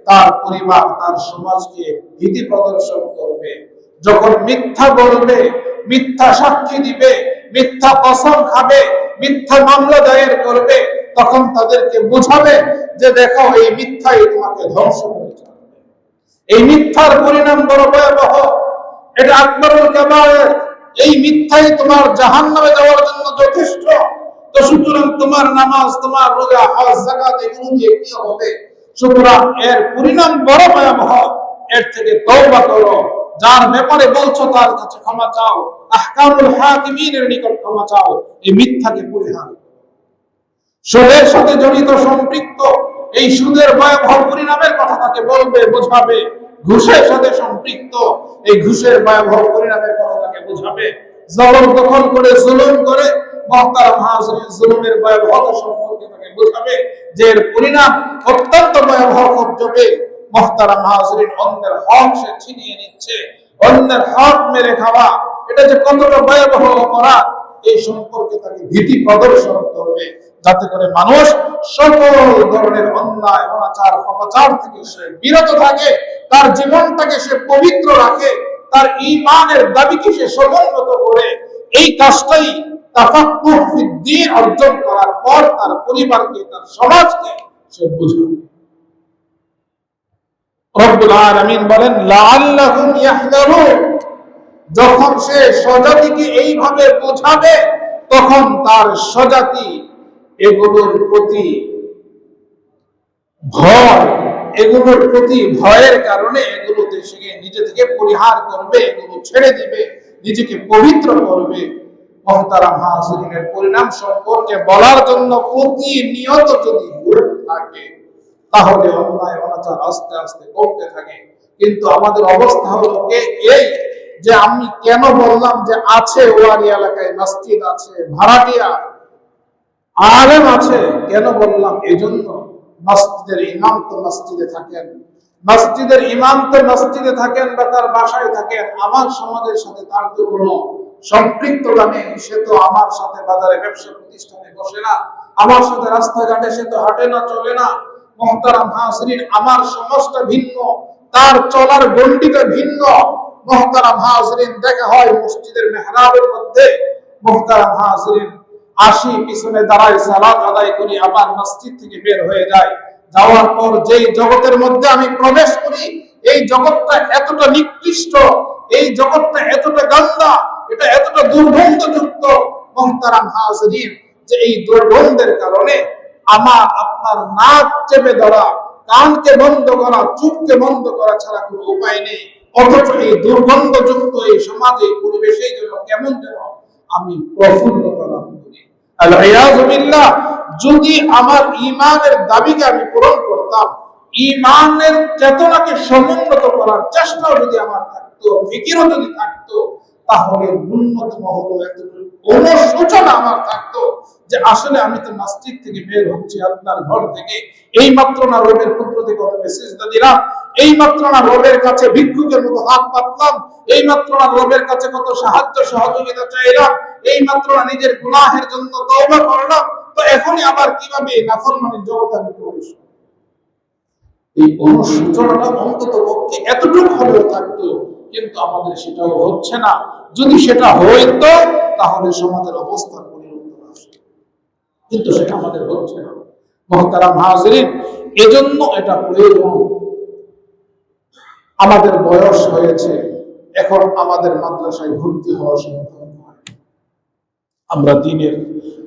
Speaker 2: তার পরিবার, তার সমাজকে ভীতি প্রদর্শন করবে। যখন মিথ্যা বলবে, মিথ্যা সাক্ষী দিবে, মিথ্যা কসম খাবে, মিথ্যা মামলা দায়ের করবে, তখন তাদেরকে বুঝাবে যে দেখো, এই মিথ্যাই তোমাকে ধ্বংস করে ছাড়বে। এই মিথ্যার পরিণাম বড় ভয়াবহ, এটা আকবরুল কাবায়ের। এই মিথ্যাই তোমার জাহান্নামে যাওয়ার জন্য যথেষ্ট। তো সুতরাং তোমার নামাজ, তোমার রোজা, হজ, যাকাত এগুলো দিয়ে কি হবে? সুতরাং এর পরিণাম বড় ভয়াবহ। এর থেকে তওবা করো, যার ব্যাপারে বলছো তার কাছে ক্ষমা চাও, আহকামুল হাকিমিনের নিকট ক্ষমা চাও, এই মিথ্যাকে পরিহার। সুদের সাথে জড়িত সম্পৃক্ত এই সুদের ভয়াবহ পরিণামের কথা তাকে বলবে, বোঝাবে। ঘুষের সাথে সম্পৃক্ত এই ঘুষের ভয়াবহ পরিণামের কথা তাকে বোঝাবে। জবরদখল করে, জুলুম করে, মুহতারাম হাজিরিন, জুলুমের ভয়াবহতা সম্পর্কে তাকে বোঝাবে যে এর পরিণাম অত্যন্ত ভয়াবহ হবে। মুহতারাম হাজিরিন, অন্যের হক সে ছিনিয়ে নিচ্ছে, অন্যের হক মেরে খাওয়া, এটা যে কতটা ভয়াবহ অপরাধ, এই সম্পর্কে তাকে ভীতি প্রদর্শন করবে, যাতে করে মানুষ সকল ধরনের অন্যায়, অনাচার, অপচার থেকে সে বিরত থাকে, তার জীবনটাকে সে পবিত্র রাখে, তার ঈমানের দাবিকে সে সমুন্নত করে। এই কাজটাই তাফাক্কুহ ফিদ্দীন অর্জন করার পর তার পরিবারকে, তার সমাজকে সে বুঝাবে। রব্বুল আলামিন বলেন লাআল্লাহুম ইয়াহযারুন, যখন সে স্বজাতিকে এইভাবে বোঝাবে, তখন তার স্বজাতি এগুলোর প্রতি ভয়, এগুলোর প্রতি ভয়ের কারণে এগুলো থেকে নিজে থেকে পরিহার করবে, এগুলো ছেড়ে দিবে, নিজেকে পবিত্র করবে। মুহতারাম হাজিরিনের পরিণাম সম্পর্কে বলার জন্য প্রতিনিয়ত যদি লোক থাকে, তাহলে অন্যায় অনাচার আস্তে আস্তে কমতে থাকে। কিন্তু আমাদের অবস্থা হলো এই যে আমি কেন বললাম যে আছে ওয়ারি এলাকায় মসজিদ আছে, ভাড়াটিয়া আলেম আছে, কেন বললাম? এজন্য মসজিদের ইমাম তো মসজিদে থাকেন, মসজিদের ইমাম তো মসজিদে থাকেন বা তার বাসায় থাকেন, আমার সমাজের সাথে তার তো কোনো সম্পৃক্ততা নেই। সে তো আমার সাথে বাজারে ব্যবসা প্রতিষ্ঠানে বসে না, আমার সাথে রাস্তাঘাটে সে তো হাঁটে না, চলে না। মুহতারাম হাজিরিন, আমার সমাজটা ভিন্ন, তার চলার গণ্ডিটা ভিন্ন। মুহতারাম হাজিরিন, দেখা হয় মসজিদের মেহরাবের মধ্যে, মুহতারাম হাজিরিন আসি, পিছনে দাঁড়ায়, সালাত আদায় করি, আবার মসজিদ থেকে বের হয়ে যায়। যাওয়ার পর যেই জগতের মধ্যে আমি প্রবেশ করি, এই জগৎটা এতটা নিকৃষ্ট, এই জগৎটা এতটা গন্ধা, এটা এতটা দুর্গন্ধযুক্ত মুহতারাম হাজিরিন, যে এই দুর্গন্ধের কারণে আমার আপনার নাক চেপে ধরা, কানকে বন্ধ করা, চোখকে বন্ধ করা ছাড়া কোনো উপায় নেই। অথচ এই দুর্গন্ধযুক্ত এই সমাজে, পরিবেশে কেমন যেন আমি প্রফুল্লতা লাভ করি। যদি আমার ইমানের দাবিকে আমি পূরণ করতাম, ইমানের চেতনাকে সমুন্নত করার চেষ্টাও যদি আমার থাকতো, ফিকিরও যদি থাকতো, তাহলে ন্যূনতম হলো এতটুকু অনুশোচনা আমার থাকতো যে আসলে আমি তো মসজিদ থেকে বের হচ্ছি, আপনার ঘর থেকে, এই মাত্র না রবের পুত্রতে কত মেসেজ দিলাম, এই মাত্র না রবের কাছে ভিক্ষুকের মতো হাত পাতলাম, এই মাত্র না রবের কাছে কত সাহায্য সহযোগিতা চাইলাম, এই মাত্র না নিজের গুনাহের জন্য তওবা করলাম, তো এখনই আবার কিভাবে নাফরমানির জগতে আমি প্রবেশ? এই অনুশোচনাটা অন্তত পক্ষে এতটুকু হলেও থাকতো, কিন্তু আমাদের সেটাও হচ্ছে না। যদি সেটা হইতো তাহলে সমাজের অবস্থার পরিবর্তন আসবে, কিন্তু সেটা আমাদের হচ্ছে না। মুহতারাম হাজিরিন, এজন্য এটা প্রয়োজন। আমাদের বয়স হয়েছে, এখন আমাদের মাদ্রাসায় ভর্তি হওয়া সম্ভব নয়। আমরা দ্বীনের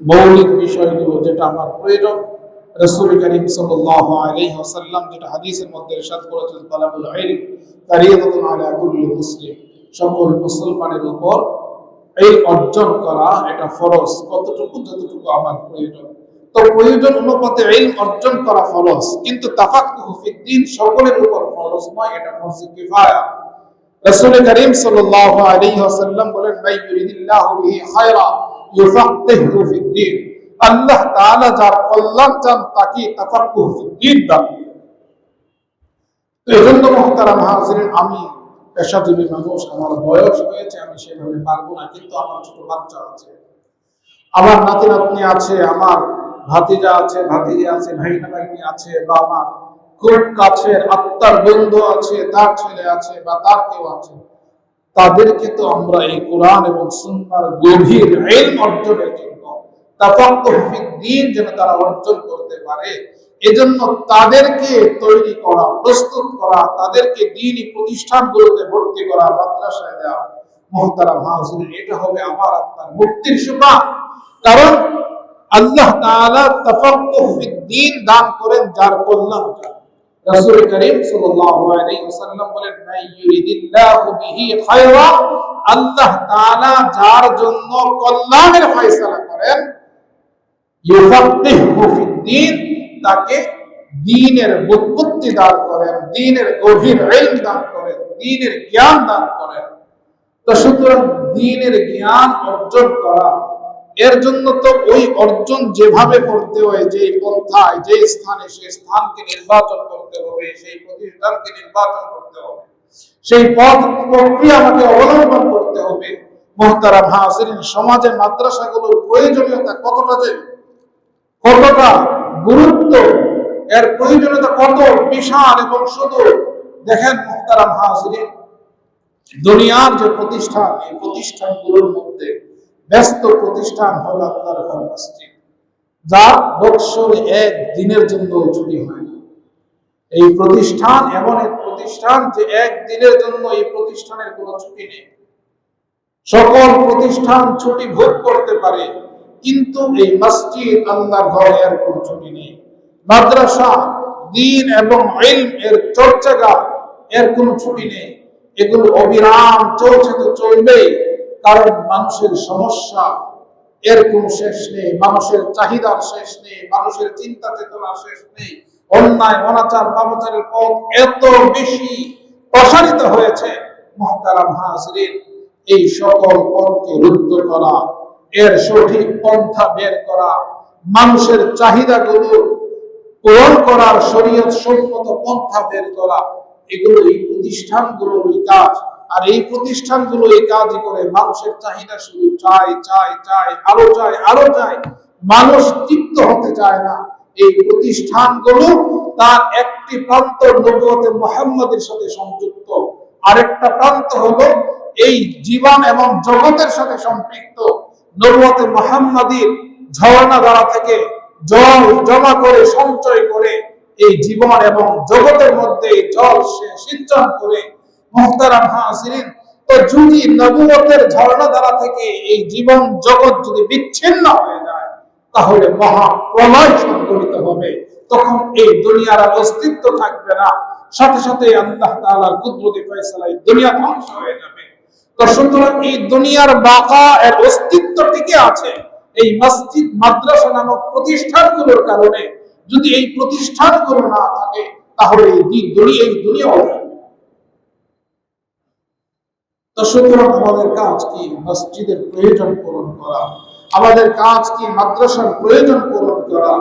Speaker 2: মৌলিক বিষয়গুলো, যেটা আমার প্রয়োজন, রাসূল করিম সাল্লাল্লাহু আলাইহি ওয়াসাল্লাম যেটা হাদিসের মধ্যে ইরশাদ করেছেন, তালাবুল ইলম ফারিয়াদাতুন আলা কুল্লি মুসলিম, সকল মুসলমানের উপর ইলম অর্জন করা এটা ফরজ। কতটুকু? যতটুকু আমার প্রয়োজন। তো প্রয়োজন অনুপাতে ইলম অর্জন করা ফরজ, কিন্তু তাফাক্কুহু ফিদ্দীন সকলের উপর ফরজ নয়, এটা ফরজে কিফায়া। রাসূল করিম সাল্লাল্লাহু আলাইহি ওয়াসাল্লাম বলেন, মান ইউরিদিল্লাহু বিহি খায়রা ইউফাক্কিহু ফিদ্দীন, আল্লাহ তাআলা যার কল্যাণ চান তাকে তাফাক্কুহু ফিদ্দীন দান করেন। তো এজন্য মুহতারাম হাজিরিন, আমি পেশাজীবী মানুষ, আমার বয়স হয়েছে, আমি সেভাবে পারবো না, কিন্তু আমার ছোট বাচ্চা আছে, আমার নাতি নাতনি আছে, আমার ভাতিজা আছে, ভাতিজি আছে, ভাইনা ভাইনি আছে, বা আমার খুব কাছের আত্মার বন্ধু আছে, তার ছেলে আছে বা তার কেউ আছে, তাদেরকে তো আমরা এই কোরআন এবং সুন্নাহর গভীর ইলম অর্জনের জন্য, তাফাক্কুহ ফিদ্দীন যেন তারা অর্জন করতে পারে, এজন্য তাদেরকে তৈরি করা, প্রস্তুত করা, তাদেরকে দ্বীনি প্রতিষ্ঠানগুলোতে ভর্তি করা, মাদ্রাসায় দেওয়া। মুহতারাম হাজিরিন, এটা হবে আমার আপনার মুক্তির সুবাহ। কারণ আল্লাহ তাআলা তাফাক্কুহ ফিদ্দীন দান করেন যার কল্যাণ চান। রাসূল করিম সাল্লাল্লাহু আলাইহি ওয়াসাল্লাম বলেন, মান ইউরিদিল্লাহু বিহি খায়রা, আল্লাহ তাআলা যার জন্য কল্যাণের ফয়সালা করেন, ইউফাক্কিহু ফিদ্দীন, তাকে দ্বীনের বুৎপত্তি দান করেন, দ্বীনের গভীর ইলম দান করেন, দ্বীনের জ্ঞান দান করেন। তো সুতরাং দ্বীনের জ্ঞান অর্জন করা, এর জন্য তো ওই অর্জন যেভাবে করতে হয়, যে পন্থায়, যে স্থানে, সেই স্থানকে নির্বাচন করতে হবে, সেই প্রতিষ্ঠানকে নির্বাচন করতে হবে, সেই পথ প্রক্রিয়া আমাকে অবলম্বন করতে হবে। মুহতারাম হাজিরিন, সমাজে মাদ্রাসাগুলোর প্রয়োজনীয়তা কতটা গুরুত্ব, এর প্রয়োজনীয়তা কত বিশাল এবং সুদূর। দেখেন মুহতারাম হাজিরিন, দুনিয়ার যে প্রতিষ্ঠান, এই প্রতিষ্ঠানগুলোর মধ্যে ব্যস্ত প্রতিষ্ঠান হলো আল্লাহর ঘর মসজিদ, যা বৎসরে এক দিনের জন্য ছুটি হয় না। এই প্রতিষ্ঠান এমন এক প্রতিষ্ঠান যে এক দিনের জন্য এই প্রতিষ্ঠানের কোনো ছুটি নেই। সকল প্রতিষ্ঠান ছুটি ভোগ করতে পারে, কিন্তু এই মসজিদ, আল্লাহর ঘর, এর কোনো ছুটি নেই। মাদ্রাসা দ্বীন এবং ইলম এর চর্চাগার, এর কোনো ছুটি নেই। এগুলো অবিরাম চলছে তো চলবেই, কারণ মানুষের সমস্যা এর কোনো শেষ নেই, মানুষের চাহিদার শেষ নেই, মানুষের চিন্তা চেতনার শেষ নেই। অন্যায় অনাচার পাপাচারের পথ এত বেশি প্রসারিত হয়েছে, মুহতারাম হাজিরিন, এই সকল পথকে রুদ্ধ করা, এর সঠিক পন্থা বের করা, মানুষের চাহিদাগুলো পূরণ করার শরীয়ত সম্মত পন্থা বের করা, এগুলো এই প্রতিষ্ঠানগুলোর কাজ। আর এই প্রতিষ্ঠানগুলো এই কাজই করে, মানুষের চাহিদা শুধু চাই চাই চাই, আরো চাই আরো চাই, মানুষ তৃপ্ত হতে চায় না। এই প্রতিষ্ঠানগুলো তার একটি প্রান্ত নবুয়তে মুহাম্মাদের সাথে সংযুক্ত, আরেকটা প্রান্ত হলো এই জীবন এবং জগতের সাথে সম্পৃক্ত। নবুয়তে মুহাম্মাদির ঝর্ণা দ্বারা থেকে জল জমা করে সঞ্চয় করে এই জীবন এবং জগতের মধ্যে জল সে সিঞ্চন করে। মুহতারাম হাজিরিন, তো যদি নবুয়তের ঝর্ণা দ্বারা থেকে এই জীবন জগৎ যদি বিচ্ছিন্ন হয়ে যায়, তাহলে মহা প্রলয় সংঘটিত হবে। তখন এই দুনিয়ার আর অস্তিত্ব থাকবে না, সাথে সাথে আল্লাহ তাআলার কুদরতি ফয়সালায় দুনিয়া ধ্বংস হয়ে যাবে। তো সুতরাং এই দুনিয়ার বাকা এর অস্তিত্ব টিকে আছে এই মসজিদ মাদ্রাসা নামক প্রতিষ্ঠানগুলোর কারণে। যদি এই প্রতিষ্ঠানগুলো না থাকে, তাহলে এই দুনিয়া হবে। তো সুতরাং আমাদের কাজ কি? মসজিদের প্রয়োজন পূরণ করা। আমাদের কাজ কি? মাদ্রাসার প্রয়োজন পূরণ করা।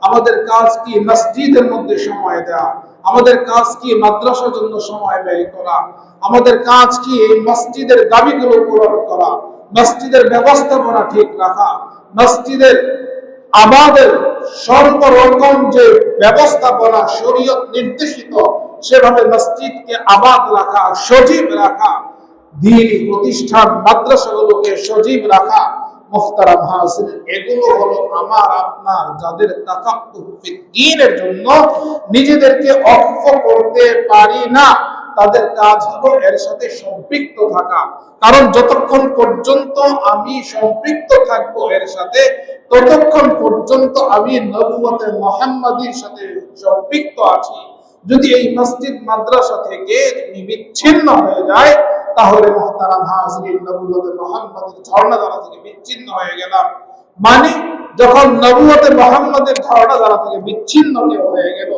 Speaker 2: আমাদের কাজ কি? মসজিদের মধ্যে সময় দেওয়া। আমাদের কাজ কি? মাদ্রাসার জন্য সময় ব্যয় করা। আমাদের কাজ কি? এই মসজিদের দাবিগুলো পূরণ করা, মসজিদের ব্যবস্থাপনা ঠিক রাখা, মসজিদের আমাদের সর্বরকম যে ব্যবস্থাপনা শরীয়ত নির্দেশিত, সেভাবে মসজিদকে আবাদ রাখা, সজীব রাখা, দ্বীনি প্রতিষ্ঠান মাদ্রাসাগুলোকে সজীব রাখা। মুহতারাম হাজিরিন, এগুলো হলো আমার আপনার যাদের তাকাক্কুফ ফিদ দ্বীনের জন্য নিজেদেরকে অক্ষ করতে পারি না, তাদের কাজ হলো এর সাথে সম্পৃক্ত থাকা। কারণ যতক্ষণ পর্যন্ত আমি সম্পৃক্ত থাকবো এর সাথে, ততক্ষণ পর্যন্ত আমি নবুয়তে মুহাম্মাদির সাথে সম্পৃক্ত আছি। যদি এই মসজিদ মাদ্রাসা থেকে বিচ্ছিন্ন হয়ে যায়, তাহলে মুহতারাম হাজিরিন, নবুয়তে মুহাম্মাদের ঝর্ণা দ্বারা থেকে বিচ্ছিন্ন হয়ে গেলাম। মানে যখন নবুয়তে মুহাম্মাদের ঝর্ণা দ্বারা থেকে বিচ্ছিন্ন কেউ হয়ে গেল,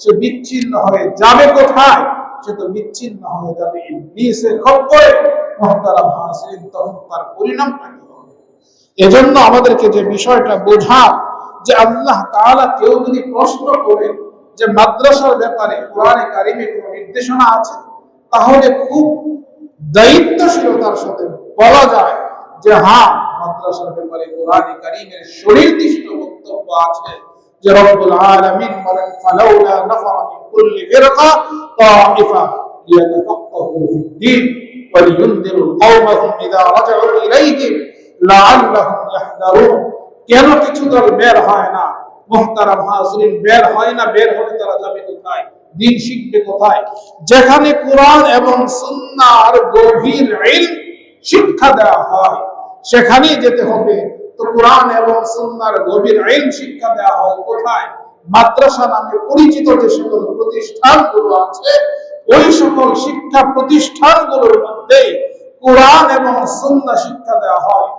Speaker 2: সে বিচ্ছিন্ন হয়ে যাবে কোথায়? সে তো বিচ্ছিন্ন হয়ে যাবে ইবলীসের খপ্পরে। মুহতারাম হাজিরিন, তখন তার পরিণামটা কি হবে? এজন্য আমাদেরকে যে বিষয়টা বোঝা, যে আল্লাহ তাআলা কেউ যদি প্রশ্ন করে যে মাদ্রাসার ব্যাপারে কোরআনে কারিমে কোনো নির্দেশনা আছে, তাহলে খুব দায়িত্বশীলতার সাথে বলা যায় যে হ্যাঁ, মাদ্রাসার ব্যাপারে কোরআনে কারিমের সুনির্দিষ্ট বক্তব্য আছে। যে রব্বুল আলামিন বলেন, ফালাউলা নাফারা মিন কুল্লি ফিরকা তাইফা লিয়াতাফাক্কাহু ফিদ-দীন ওয়া লিয়ুনদিরু কওমাহুম ইযা রাজাউ ইলাইহিম লাআল্লাহুম ইয়াহদারুন। কেন কিছু দল বের হয় না? মুহতারাম হাজিরিন, বের হয় না, বের হলে তারা যাবে কোথায়? দ্বীন শিখবে কোথায়? যেখানে কোরআন এবং সুন্নাহর গভীর ইলম শিক্ষা দেওয়া হয়, সেখানেই যেতে হবে। তো কোরআন এবং সুন্নাহর গভীর ইলম শিক্ষা দেওয়া হয় কোথায়? মাদ্রাসা নামে পরিচিত যে সকল প্রতিষ্ঠানগুলো আছে, ওই সকল শিক্ষা প্রতিষ্ঠানগুলোর মধ্যে কোরআন এবং সুন্নাহ শিক্ষা দেওয়া হয়।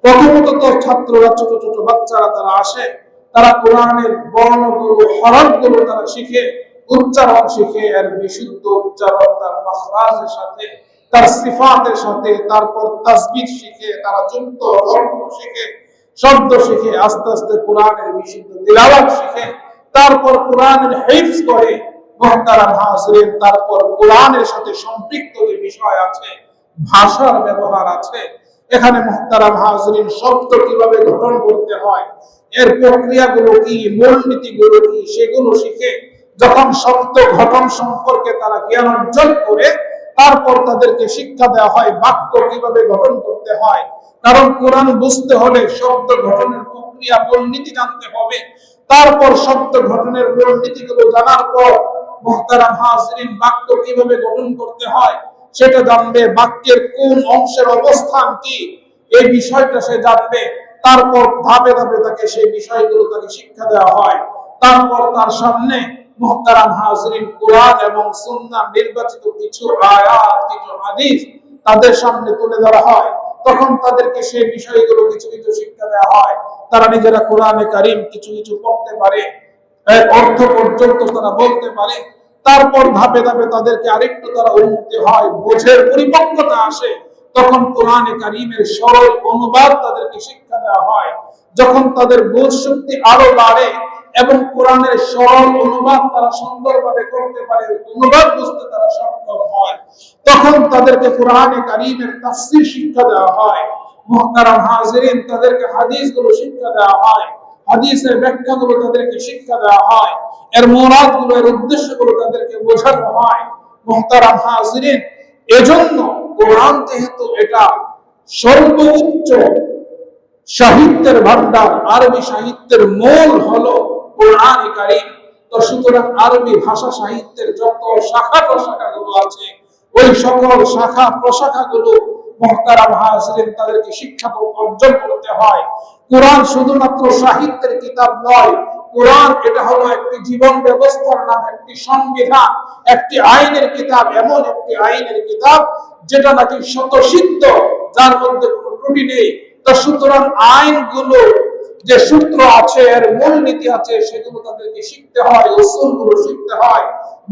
Speaker 2: প্রথমত তো ছাত্ররা, ছোট ছোট বাচ্চারা তারা আসে, তারা কোরআনের বর্ণগুলো, হরফগুলো তারা শিখে, উচ্চারণ শিখে, এর বিশুদ্ধ উচ্চারণ তার মাখরাজের সাথে, তার সিফাতের সাথে, তারপর তাসবিহ শিখে, তারা যুক্ত অর্থ শিখে, শব্দ শিখে, আস্তে আস্তে কোরআনের বিশুদ্ধ তিলাওয়াত শিখে, তারপর কোরআনের হিফজ করে। মুহতারাম হাজিরিন, তারপর কোরআনের সাথে সম্পৃক্ত যে বিষয় আছে, ভাষার ব্যবহার আছে, এখানে মুহতারাম হাজিরিন শব্দ কিভাবে গঠন করতে হয়, এর প্রক্রিয়াগুলো কি, মূলনীতিগুলো কি, সেগুলো শিখে যখন শব্দ গঠন সম্পর্কে তারা জ্ঞান অর্জন করে, তারপর তাদেরকে শিক্ষা দেওয়া হয় বাক্য কিভাবে গঠন করতে হয়। কারণ কোরআন বুঝতে হলে শব্দ গঠনের প্রক্রিয়া, মূলনীতি জানতে হবে। তারপর শব্দ গঠনের মূলনীতিগুলো জানার পর মুহতারাম হাজিরিন বাক্য কিভাবে গঠন করতে হয় সেটা জানবে, বাক্যের কোন অংশের অবস্থান কি, এই বিষয়টা সে জানবে। তারপর ধাপে ধাপে তাকে সেই বিষয়গুলো তাকে শিক্ষা দেওয়া হয়। তারপর তার সামনে মুহতারাম হাজরিন, কোরআন এবং সুন্নাহ নির্বাচিত কিছু আয়াত, কিছু হাদিস তাদের সামনে তুলে ধরা হয়, তখন তাদেরকে সেই বিষয়গুলো কিছু কিছু শিক্ষা দেওয়া হয়। তারা নিজেরা কোরআনে কারীম কিছু কিছু পড়তে পারে, অর্থ পর্যন্ত তারা বলতে পারে। তারপর ধাপে ধাপে তাদেরকে আরেকটু তারা উন্নতি হয়, বোঝের পরিপক্কতা আসে, তখন কোরআনে কারীমের সরল অনুবাদ তাদেরকে শিক্ষা দেওয়া হয়। যখন তাদের বোধ শক্তি আরো বাড়ে এবং কোরআনের সরল অনুবাদ তারা সুন্দরভাবে করতে পারে, অনুবাদ বুঝতে তারা সক্ষম হয়, তখন তাদেরকে কোরআনে কারীমের তাফসীর শিক্ষা দেওয়া হয়। মুহতারাম হাজিরিন, তাদেরকে হাদিসগুলো শিক্ষা দেওয়া হয়, হাদিসের ব্যাখ্যাগুলো তাদেরকে শিক্ষা দেওয়া হয়, এর মুরাদগুলো, এর উদ্দেশ্যগুলো তাদেরকে বোঝানো হয়। মুহতারাম হাজিরিন, এজন্য কোরআন যেহেতু এটা সর্বোচ্চ সাহিত্যের ভান্ডার, আরবি সাহিত্যের মূল হলো কোরআন কারীম, তো সুতরাং আরবি ভাষা সাহিত্যের যত শাখা প্রশাখাগুলো আছে, ওই সকল শাখা প্রশাখাগুলো মুহতারাম হাজিরিন তাদেরকে শিক্ষা অর্জন করতে হয়। কোরআন শুধুমাত্র সাহিত্যের কিতাব নয়, কোরআন এটা হলো একটি জীবন ব্যবস্থার নাম, একটি সংবিধান, একটি আইনের কিতাব, এমন একটি আইনের কিতাব যেটা নাকি স্বতঃসিদ্ধ, যার মধ্যে কোনো ত্রুটি নেই। তো সুতরাং আইনগুলো যে সূত্র আছে, এর মূল নীতি আছে, সেগুলো তাদেরকে শিখতে হয়, উসুলগুলো শিখতে হয়,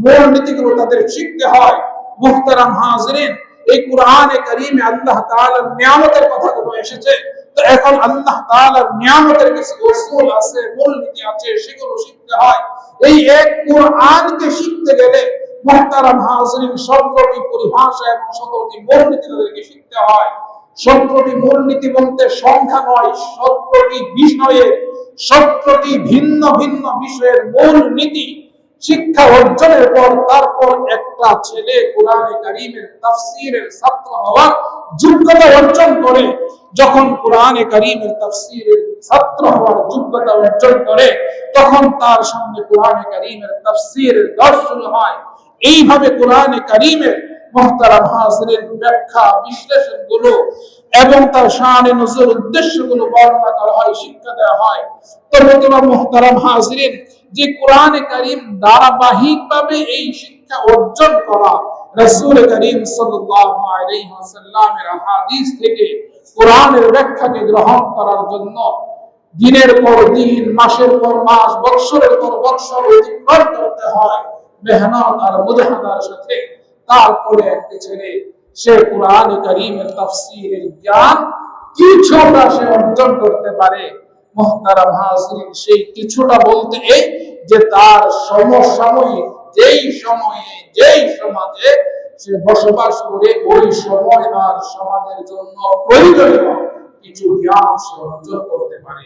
Speaker 2: মূল নীতিগুলো তাদের শিখতে হয়। মুহতারাম হাজিরিন, এই কোরআনে কারীমে আল্লাহ তাআলার নিয়ামতের কথাগুলো এসেছে, তো এখন আল্লাহ তাআলার নিয়ামতের কিছু উসুল আছে, মূল নীতি আছে, সেগুলো শিখতে হয়। এই এক কোরআনকে শিখতে গেলে মুহতারাম হাজিরিন 17টি পরিভাষা এবং 17টি মূল নীতি তাদেরকে শিখতে হয়। 17টি মূলনীতি বলতে সংখ্যা নয়, 17টি বিষয়ের, 17টি ভিন্ন ভিন্ন বিষয়ের মূল নীতি শিক্ষা অর্জনের পর তারপর একটা ছেলে কোরআনে কারীমের তাফসীরের ছাত্র হওয়ার যোগ্যতা অর্জন করে। যখন কোরআনে কারীমের তাফসীরের ছাত্র হওয়ার যোগ্যতা অর্জন করে, তখন তার সামনে কোরআনে কারীমের তাফসীরের দর্শ শুরু হয়। এইভাবে কোরআনে কারীমের মুহতারাম হাজিরিন ব্যাখ্যা, বিশ্লেষণ গুলো এবং তার শানে নজুল উদ্দেশ্যগুলো বর্ণনা করা হয়, শিক্ষা দেওয়া হয়। তো মুহতারাম হাজিরিন, যে কোরআনে কারীম ধারাবাহিকভাবে এই শিক্ষা অর্জন করা, রাসূল করিম সাল্লাল্লাহু আলাইহি ওয়াসাল্লামের হাদিস থেকে কোরআনের ব্যাখ্যাকে গ্রহণ করার জন্য দিনের পর দিন, মাসের পর মাস, বৎসরের পর বৎসর অতিক্রম করতে হয় মেহনত আর মুজাহাদার সাথে। তারপরে একটি ছেলে সে কোরআনে কারীমের তাফসীরের জ্ঞান কিছুটা সে অর্জন করতে পারে। মুহতারাম হাজিরিন, সেই কিছুটা বলতে এই যে তার সমসাময়িক যেই সময়ে যেই সমাজে সে বসবাস করে, ওই সময় আর সমাজের জন্য প্রয়োজনীয় কিছু জ্ঞান সে অর্জন করতে পারে।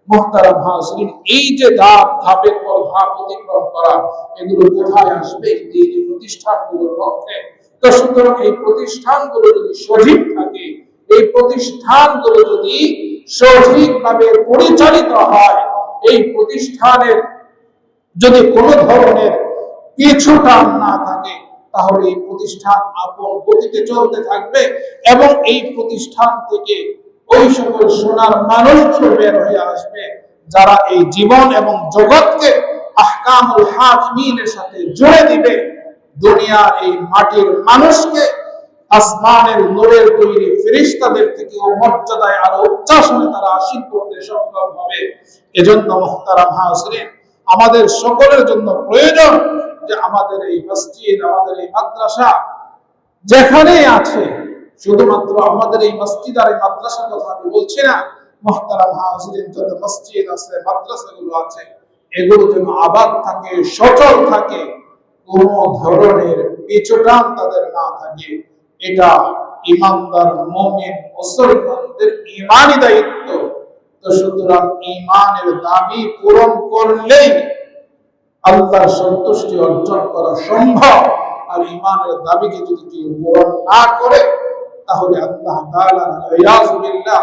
Speaker 2: মুহতারাম হাজিরিন, এই যে ধাপ ধাপের পর ধাপ অতিক্রম করা, এগুলো কোথায় আসবে? এই প্রতিষ্ঠানগুলোর মধ্যে। তো সুতরাং এই প্রতিষ্ঠানগুলো যদি সঠিক থাকে, এই প্রতিষ্ঠানগুলো যদি সঠিকভাবে পরিচালিত হয়, এই প্রতিষ্ঠানের যদি কোনো ধরনের পিছুটান না থাকে, তাহলে এই প্রতিষ্ঠান আপন গতিতে চলতে থাকবে এবং এই প্রতিষ্ঠান থেকে ওই সকল সোনার মানুষগুলো বের হয়ে আসবে, যারা এই জীবন এবং জগৎকে আহকামুল হাকিমিনের সাথে জুড়ে দিবে। দুনিয়ার এই মাটির মানুষকে আসমানের নূরের তৈরি ফেরেশতাদের থেকে মর্যাদায় আরো উচ্চাসনে তারা আসীন করতে সক্ষম হবে। এজন্য মুহতারাম হাজিরিন, আমাদের সকলের জন্য প্রয়োজন যে আমাদের এই মসজিদ, আমাদের এই মাদ্রাসা যেখানেই আছে, শুধুমাত্র আমাদের এই মসজিদ আর এই মাদ্রাসার কথা আমি বলছি না, মুহতারাম হাজিরিন, যত মসজিদ আছে, মাদ্রাসাগুলো আছে, এগুলো যেন আবাদ থাকে, সচল থাকে, কোন ধরনের পিছুটান তাদের না থাকে। এটা ইমানদার মুমিন মুসলমানদের ঈমানি দায়িত্ব। তো সুতরাং ঈমানের দাবি পূরণ করলেই আল্লাহর সন্তুষ্টি অর্জন করা সম্ভব। আর ঈমানের দাবিকে যদি কেউ পূরণ না করে, তাহলে আল্লাহ তাআলার ইয়াযুবিল্লাহ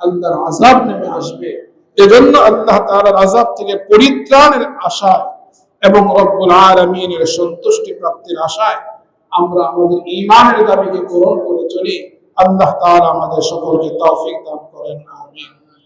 Speaker 2: আল্লাহর আযাব নেমে আসবে। এজন্য আল্লাহ তাআলার আযাব থেকে পরিত্রাণের আশায় এবং রব্বুল আলামিনের সন্তুষ্টি প্রাপ্তির আশায় আমরা আমাদের ঈমানের দাবিকে পূরণ করে চলি। আল্লাহ তাআলা আমাদের সকলকে তৌফিক দান করেন।